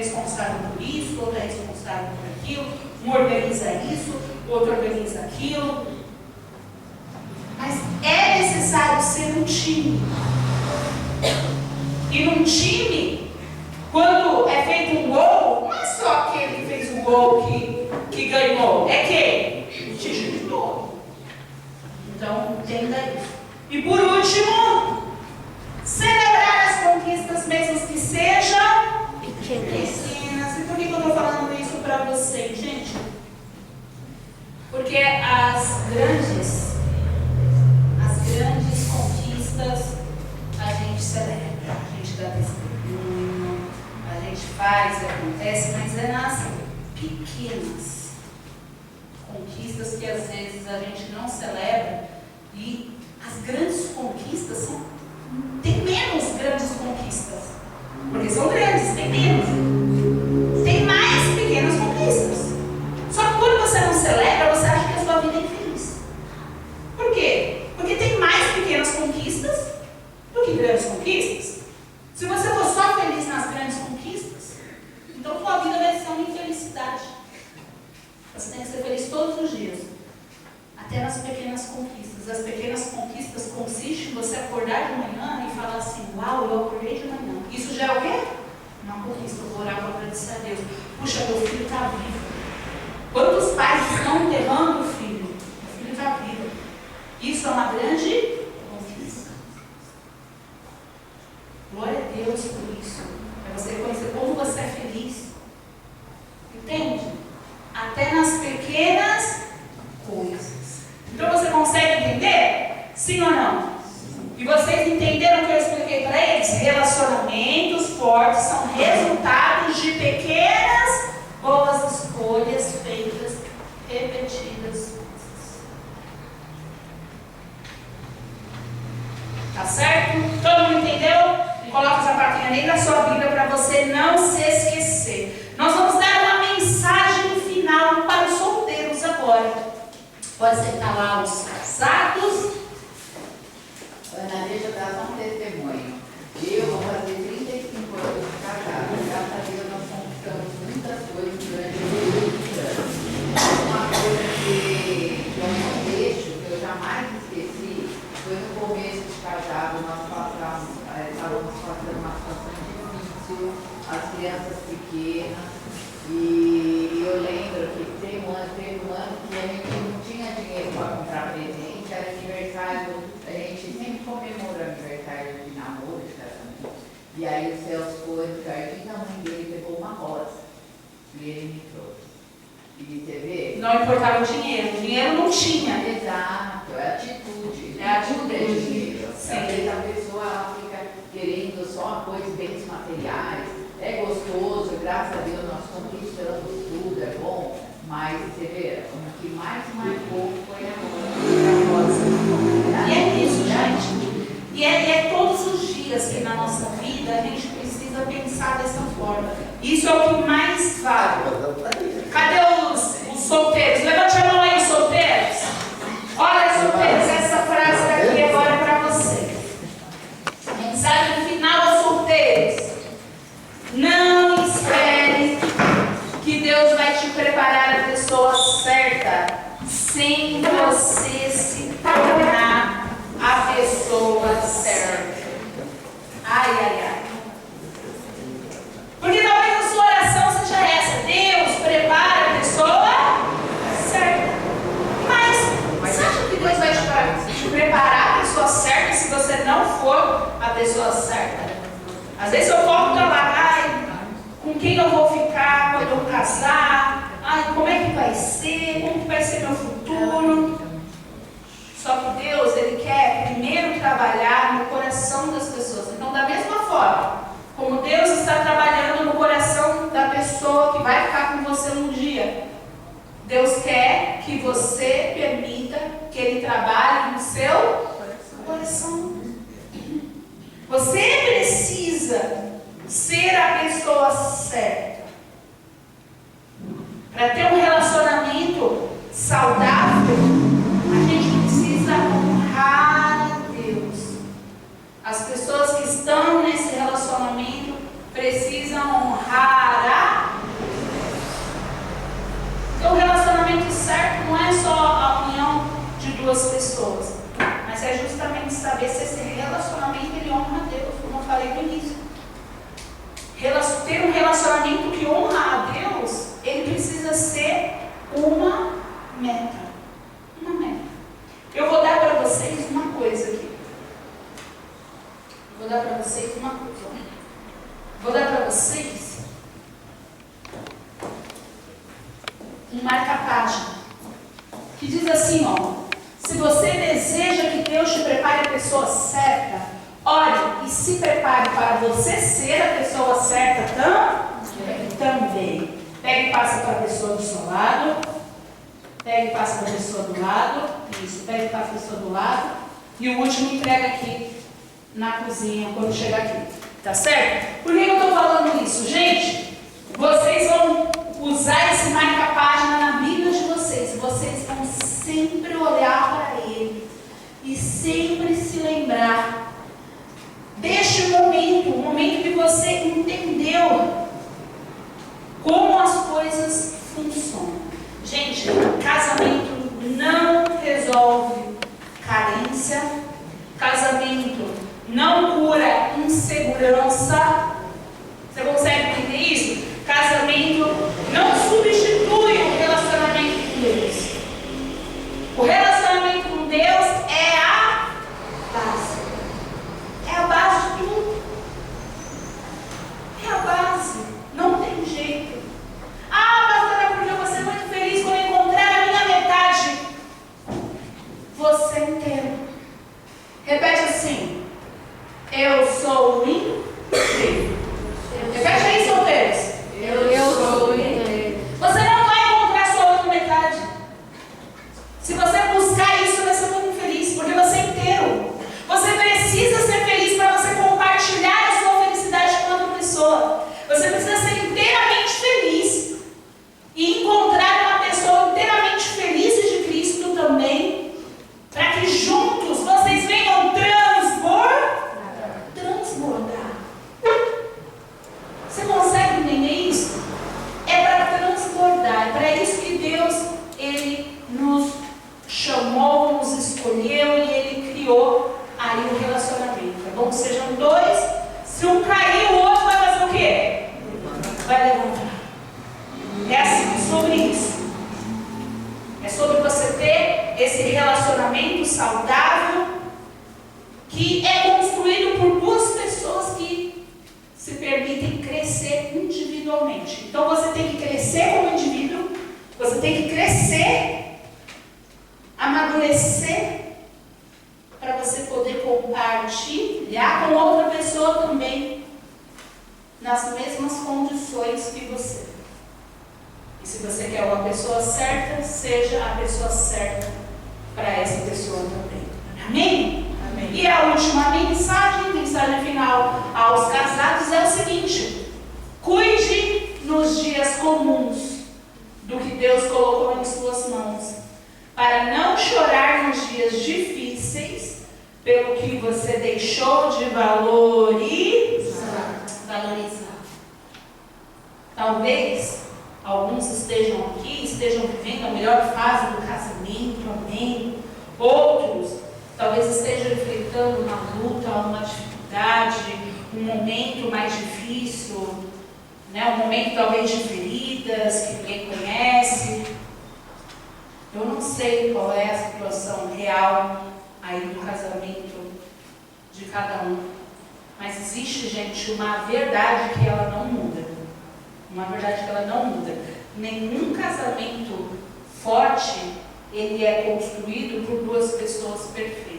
responsável por isso, outro é responsável por aquilo, um organiza isso, outro organiza aquilo. Mas é necessário ser um time. E num time, quando é feito um gol, não é só aquele que fez o gol que ganhou, é quem? O time todo. Então, entenda isso. E por último, celebrar as conquistas, mesmo que sejam pequenas. E por que eu estou falando isso para vocês, gente? Porque as grandes conquistas a gente celebra, a gente dá testemunho, a gente faz, acontece, mas é nas pequenas conquistas que às vezes a gente não celebra. E as grandes conquistas tem menos grandes conquistas, porque são grandes, tem menos, tem mais pequenas conquistas. Só que quando você não celebra, você acha que a sua vida é infeliz. Por quê? Porque tem mais pequenas conquistas do que grandes conquistas. Se você for só feliz nas grandes conquistas, então sua vida vai ser uma infelicidade. Você tem que ser feliz todos os dias, até nas pequenas conquistas. As pequenas conquistas consistem em você acordar de manhã e falar assim: uau, eu acordei de manhã. Isso já é o quê? Uma conquista. Eu vou orar para agradecer a Deus. Puxa, meu filho está vivo. Quantos pais estão enterrando o filho? Meu filho está vivo. Isso é uma grande conquista. Glória a Deus por isso. É você reconhecer como você é feliz. Entende? Até nas pequenas coisas. Então você consegue entender? Sim ou não? E vocês entenderam o que eu expliquei para eles? Relacionamentos fortes são resultados de pequenas boas escolhas feitas repetidas. Tá certo? Todo mundo entendeu? Coloque essa plaquinha dentro da sua Bíblia para você não se esquecer. Nós vamos dar uma mensagem final para os solteiros agora. Pode sentar lá os casados. Ana, deixa eu dar só um testemunho. Eu vou fazer 35 anos de casada. Graças a Deus nós conquistamos muitas coisas durante os anos. Uma coisa que eu não deixo, que eu jamais esqueci, foi no começo de casado, nós estávamos passando uma situação difícil, as crianças pequenas, e eu lembro que teve um ano que a gente não tinha dinheiro para comprar presente, era aniversário, a gente sempre comemora aniversário de namoro, de casamento. E aí o Celso foi no jardim da mãe dele, pegou uma rosa, e ele me trouxe. E você vê? Não importava o dinheiro não tinha. Exato, é atitude. É atitude. É dinheiro. Sim. Às vezes a pessoa ela fica querendo só coisas, bens materiais, é gostoso, graças a Deus nós conquistamos tudo, é bom, mas você vê, o que mais marcou foi a rosa. E é isso, gente. E é todos os dias que na nossa vida a gente precisa pensar dessa forma. Isso é o que mais vale. Cadê os solteiros? Levante a mão aí, solteiros. Olha, solteiros, essa frase daqui agora é para vocês. Mensagem final aos solteiros. Não espere que Deus vai te preparar a pessoa certa sem você se tornar a pessoa certa. Ai, ai, ai. Porque talvez a sua oração seja essa: Deus, prepara a pessoa certa. Mas você acha que Deus vai te preparar a pessoa certa se você não for a pessoa certa? Às vezes eu foco trabalhar, com quem eu vou ficar quando eu casar, como é que vai ser, como que vai ser meu futuro. Só que Deus, Ele quer primeiro trabalhar no coração das pessoas. Então, da mesma forma, como Deus está trabalhando no coração da pessoa que vai ficar com você um dia, Deus quer que você permita que Ele trabalhe no seu coração. Você precisa ser a pessoa certa. Para ter um relacionamento saudável, a gente precisa honrar a Deus. As pessoas que estão nesse relacionamento precisam honrar a duas pessoas, mas é justamente saber se esse relacionamento ele honra a Deus, como eu falei no início. Ter um relacionamento que honra a Deus, ele precisa ser uma meta. Uma meta. Eu vou dar para vocês uma coisa aqui. Vou dar para vocês uma coisa. Vou dar para vocês um marca-página que diz assim, ó: se você deseja que Deus te prepare a pessoa certa, ore e se prepare para você ser a pessoa certa também. Pega e passa para a pessoa do seu lado. Pega e passa para a pessoa do lado. Isso, pega e passa para a pessoa do lado. E o último entrega aqui na cozinha quando chegar aqui. Tá certo? Por que eu estou falando isso? Gente, vocês vão usar esse marca-página na Bíblia de vocês. Vocês vão sempre olhar para ele e sempre se lembrar deste momento, o momento que você entendeu como as coisas funcionam. Gente, casamento não resolve carência, casamento não cura insegurança. Você consegue entender isso? Casamento não substitui o relacionamento com Deus. O relacionamento com Deus é a base. É a base de tudo. É a base. Não tem jeito. Ah, pastora, porque eu vou ser muito feliz quando eu encontrar a minha metade. Você inteiro. Repete assim: eu sou inteiro. Repete aí, solteiros. Eu sou inteiro. Você não vai encontrar sua outra metade. Se você buscar isso, você vai ser muito feliz, porque você é inteiro. Você precisa ser feliz para você compartilhar a sua felicidade com outra pessoa. Você precisa ser inteiramente feliz e encontrar uma pessoa inteiramente feliz de Cristo também, para que juntos vocês venham transbordar. Você consegue entender isso? É para transbordar. É para isso que Deus, ele nos chamou, nos escolheu e ele criou aí o relacionamento. É bom que sejam dois. Se um cair, o outro vai fazer o quê? Vai levantar. É assim, sobre isso. É sobre você ter esse relacionamento saudável que é construído por duas pessoas que se permitem crescer individualmente. Então você tem que crescer como indivíduo, você tem que crescer, amadurecer, para você poder compartilhar com outra pessoa também nas mesmas condições que você. E se você quer uma pessoa certa, seja a pessoa certa para essa pessoa também. Amém? Amém. E a última mensagem final aos casados é o seguinte: cuide nos dias comuns do que Deus colocou em suas mãos, para não chorar nos dias difíceis pelo que você deixou de valorizar. Talvez alguns estejam aqui, estejam vivendo a melhor fase do casamento, amém. Outros talvez estejam enfrentando uma luta, uma dificuldade, um momento mais difícil, né? Um momento talvez de feridas que ninguém conhece. Eu não sei qual é a situação real aí do casamento de cada um, mas existe, gente, uma verdade que ela não muda. Uma verdade que ela não muda. Nenhum casamento forte, ele é construído por duas pessoas perfeitas.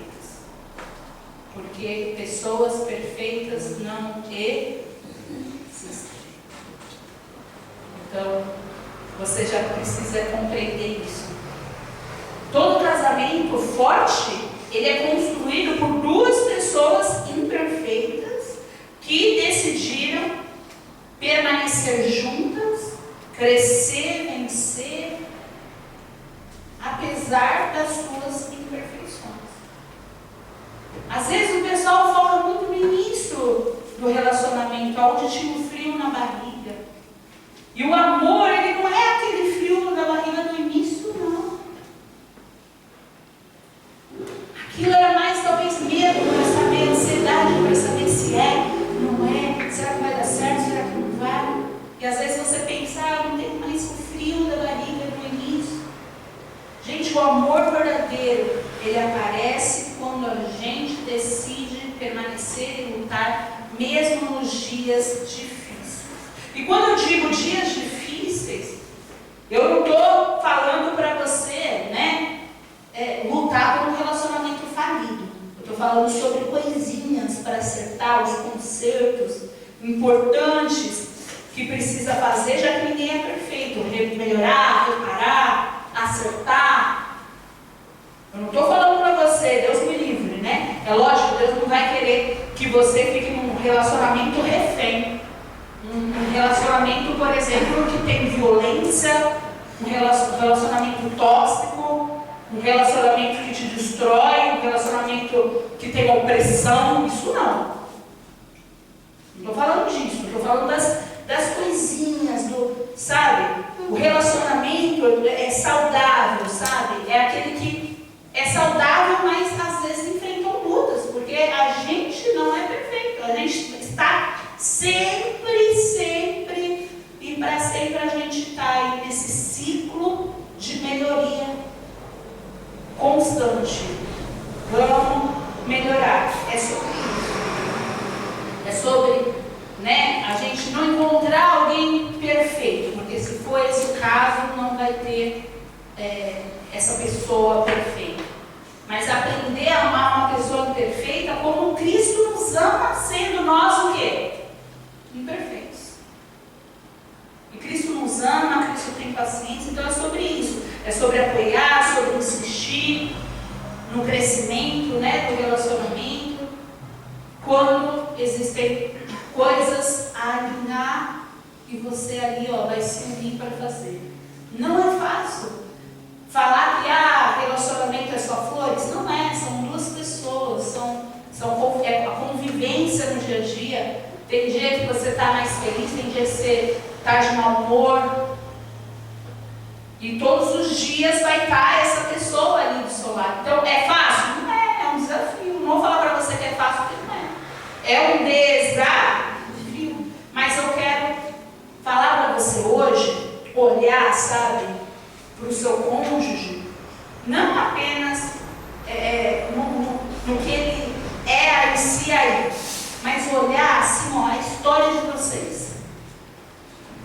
Porque pessoas perfeitas não existem. Então, você já precisa compreender isso. Todo casamento forte, ele é construído por duas pessoas imperfeitas que decidiram permanecer juntas, crescer, vencer, apesar das suas imperfeições. Às vezes o pessoal foca muito no início do relacionamento, onde tinha um frio na barriga. E o amor, ele não é aquele frio na barriga do início, não. pensa, não tem mais o frio da barriga no início. Gente, o amor verdadeiro, ele aparece quando a gente decide permanecer e lutar, mesmo nos dias difíceis. E quando eu digo dias difíceis, eu não estou falando para você, né, lutar por um relacionamento falido. Eu estou falando sobre coisinhas para acertar, os consertos importantes que precisa fazer, já que ninguém é perfeito. Melhorar, reparar, acertar. Eu não estou falando para você, Deus me livre, né? É lógico, Deus não vai querer que você fique num relacionamento refém. Um relacionamento, por exemplo, que tem violência, um relacionamento tóxico, um relacionamento que te destrói, um relacionamento que tem opressão. Isso não. Não estou falando disso, estou falando das coisinhas, sabe? O relacionamento é saudável, sabe? É aquele que é saudável, mas às vezes enfrentam lutas, porque a gente não é perfeito. A gente está sempre, e para sempre a gente está aí nesse ciclo de melhoria constante. Vamos melhorar. É sobre isso. É sobre, né, a gente não encontrar alguém perfeito, porque se for esse o caso, não vai ter essa pessoa perfeita. Mas aprender a amar uma pessoa imperfeita como Cristo nos ama, sendo nós o quê? Imperfeitos. E Cristo nos ama, Cristo tem paciência, então é sobre isso. É sobre apoiar, sobre insistir no crescimento, né, do relacionamento. Quando existem coisas a alinhar e você ali, vai se unir para fazer. Não é fácil. Falar que relacionamento é só flores, não é, são duas pessoas, é a convivência no dia a dia. Tem dia que você está mais feliz, tem dia que você está de mau humor. E todos os dias vai estar essa pessoa ali do seu lado. Então, é fácil? Não é, é um desafio. Não vou falar para você que é fácil, porque não é. É um desafio. Mas eu quero falar para você hoje, olhar, sabe, para o seu cônjuge, não apenas no que ele é em si aí, mas olhar assim, a história de vocês.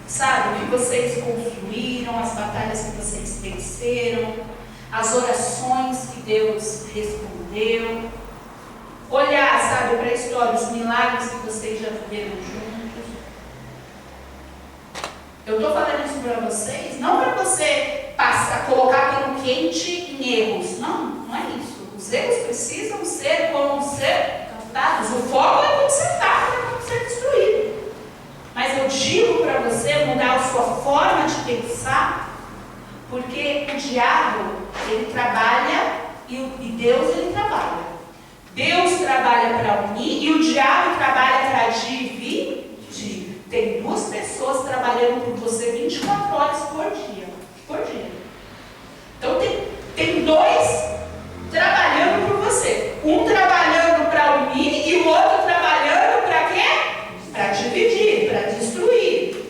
Sabe, o que vocês construíram, as batalhas que vocês venceram, as orações que Deus respondeu. Olhar, sabe, para a história, os milagres que vocês já viveram juntos. Eu estou falando isso para vocês, não para você colocar pano quente em erros. Não é isso. Os erros precisam ser tratados. O foco é consertar, para não ser destruído. Mas eu digo para você mudar a sua forma de pensar, porque o diabo, ele trabalha e Deus, ele trabalha. Deus trabalha para unir e o diabo trabalha para dividir. Tem duas pessoas trabalhando por você 24 horas por dia. Então tem dois trabalhando por você. Um trabalhando para unir e o outro trabalhando para quê? Para dividir, para destruir.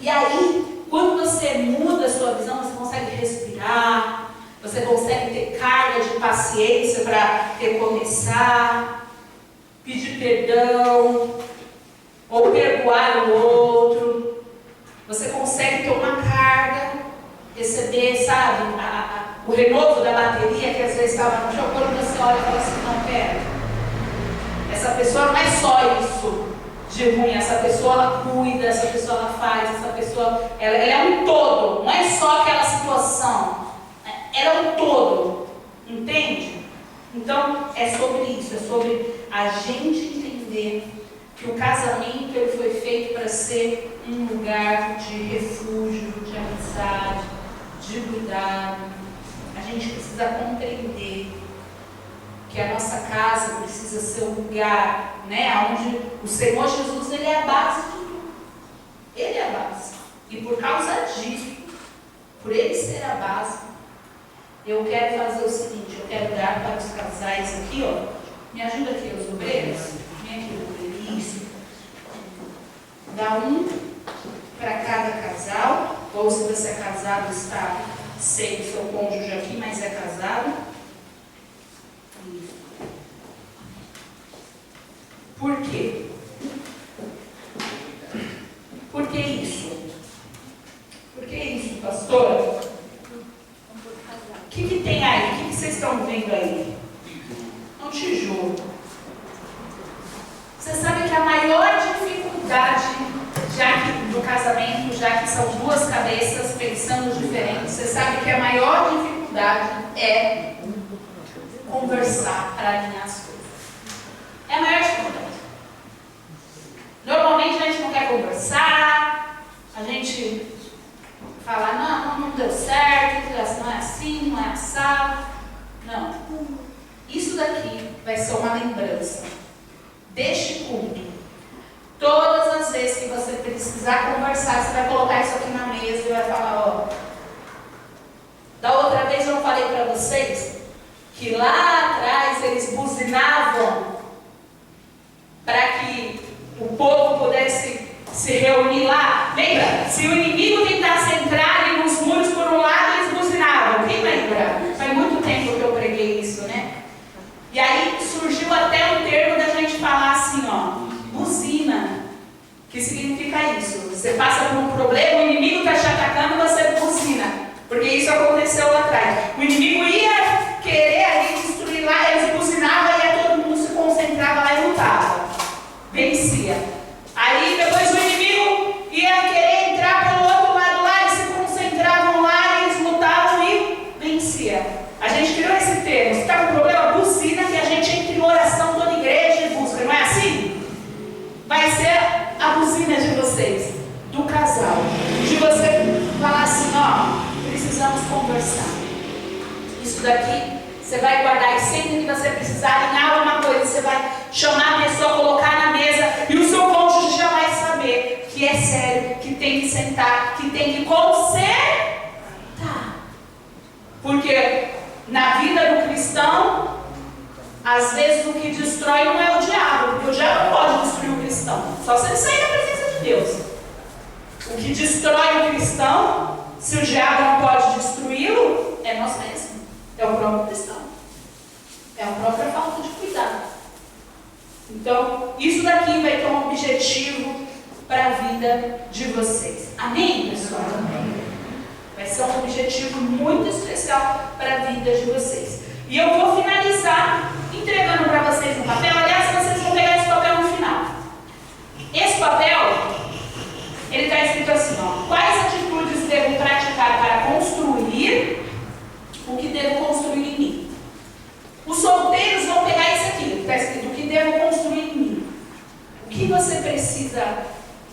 E aí, quando você muda a sua visão, você consegue respirar, você consegue ter carga de paciência para recomeçar, pedir perdão, ou perdoar o outro. Você consegue ter uma carga, receber, sabe, o renovo da bateria que às vezes estava no chão. Quando você olha e fala assim, não, pera, essa pessoa não é só isso de ruim, essa pessoa ela cuida, essa pessoa ela faz, essa pessoa, ela é um todo, não é só aquela situação, ela é um todo, entende? Então é sobre isso, é sobre a gente entender que o casamento ele foi feito para ser um lugar de refúgio, de amizade, de cuidado. A gente precisa compreender que a nossa casa precisa ser um lugar, né, onde o Senhor Jesus ele é a base de tudo. Ele é a base. E por causa disso, por ele ser a base, eu quero fazer o seguinte, eu quero dar para os casais aqui, me ajuda aqui os obreiros, vem aqui o obreiro, isso. Dá um para cada casal, ou se você é casado, está sem o seu cônjuge aqui, mas é casado. Por quê? Por que isso? Por que isso, pastor? O que tem aí? O que vocês estão vendo aí? Um tijolo. Você sabe que a maior dificuldade do casamento, já que são duas cabeças pensando diferentes, você sabe que a maior dificuldade é conversar para alinhar as coisas. É a maior dificuldade. Normalmente a gente não quer conversar, a gente fala, não deu certo, não é assim, não é assado. Não. Isso daqui vai ser uma lembrança deste culto. Todas as vezes que você precisar conversar, você vai colocar isso aqui na mesa e vai falar, da outra vez eu falei para vocês que lá atrás eles buzinavam para que o povo pudesse se reunir lá. Lembra? Se o inimigo tentasse entrar ali nos muros por um lado, eles buzinavam. Quem lembra? Faz muito tempo que eu preguei isso, né? E aí surgiu até um termo da gente falar assim, buzina. Que significa isso? Você passa por um problema, o inimigo está te atacando, você buzina. Porque isso aconteceu lá atrás. O inimigo ia querer ali destruir lá, eles buzinavam e todo mundo se concentrava lá e lutava. Vencia. Aí depois o inimigo ia querer entrar pelo outro lado lá, eles se concentravam lá, eles lutavam e vencia. A gente criou esse termo. Se está com problema, buzina, que a gente entra em oração toda igreja e busca, não é assim? Vai ser a buzina de vocês, do casal, de você falar assim, precisamos conversar. Isso daqui você vai guardar e sempre que você precisar alinhar alguma coisa, você vai chamar a pessoa, colocar na mesa e o seu cônjuge já vai saber que é sério, que tem que sentar, que tem que consertar. Porque na vida do cristão, às vezes o que destrói não é o diabo, porque o diabo não pode destruir o cristão, só se ele sair da presença de Deus. O que destrói o cristão, se o diabo não pode destruí-lo, é nós mesmos, é o próprio cristão, é a própria falta de cuidado. Então, isso daqui vai ter um objetivo para a vida de vocês. Amém, pessoal? Amém. Vai ser um objetivo muito especial para a vida de vocês. E eu vou finalizar entregando para vocês um papel. Aliás, vocês vão pegar esse papel no final. Esse papel, ele está escrito assim, quais atitudes devo praticar para construir o que devo construir em mim? Os solteiros vão pegar isso aqui, que está escrito, o que devo construir em mim. O que você precisa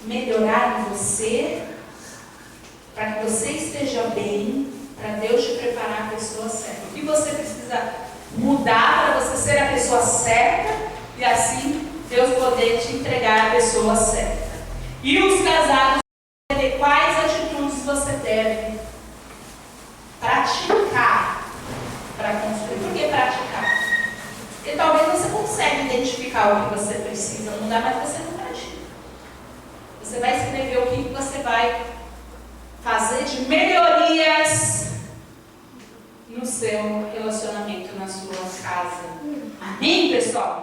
melhorar em você, para que você esteja bem, para Deus te preparar a pessoa certa. O que você precisa mudar para você ser a pessoa certa e assim Deus poder te entregar a pessoa certa. E os casados vão ver quais atitudes você deve praticar para construir. Por que praticar? Porque talvez você consiga identificar o que você precisa mudar, mas você não pratica. Você vai escrever o que você vai fazer de melhorias no seu relacionamento, na sua casa. Amém, pessoal?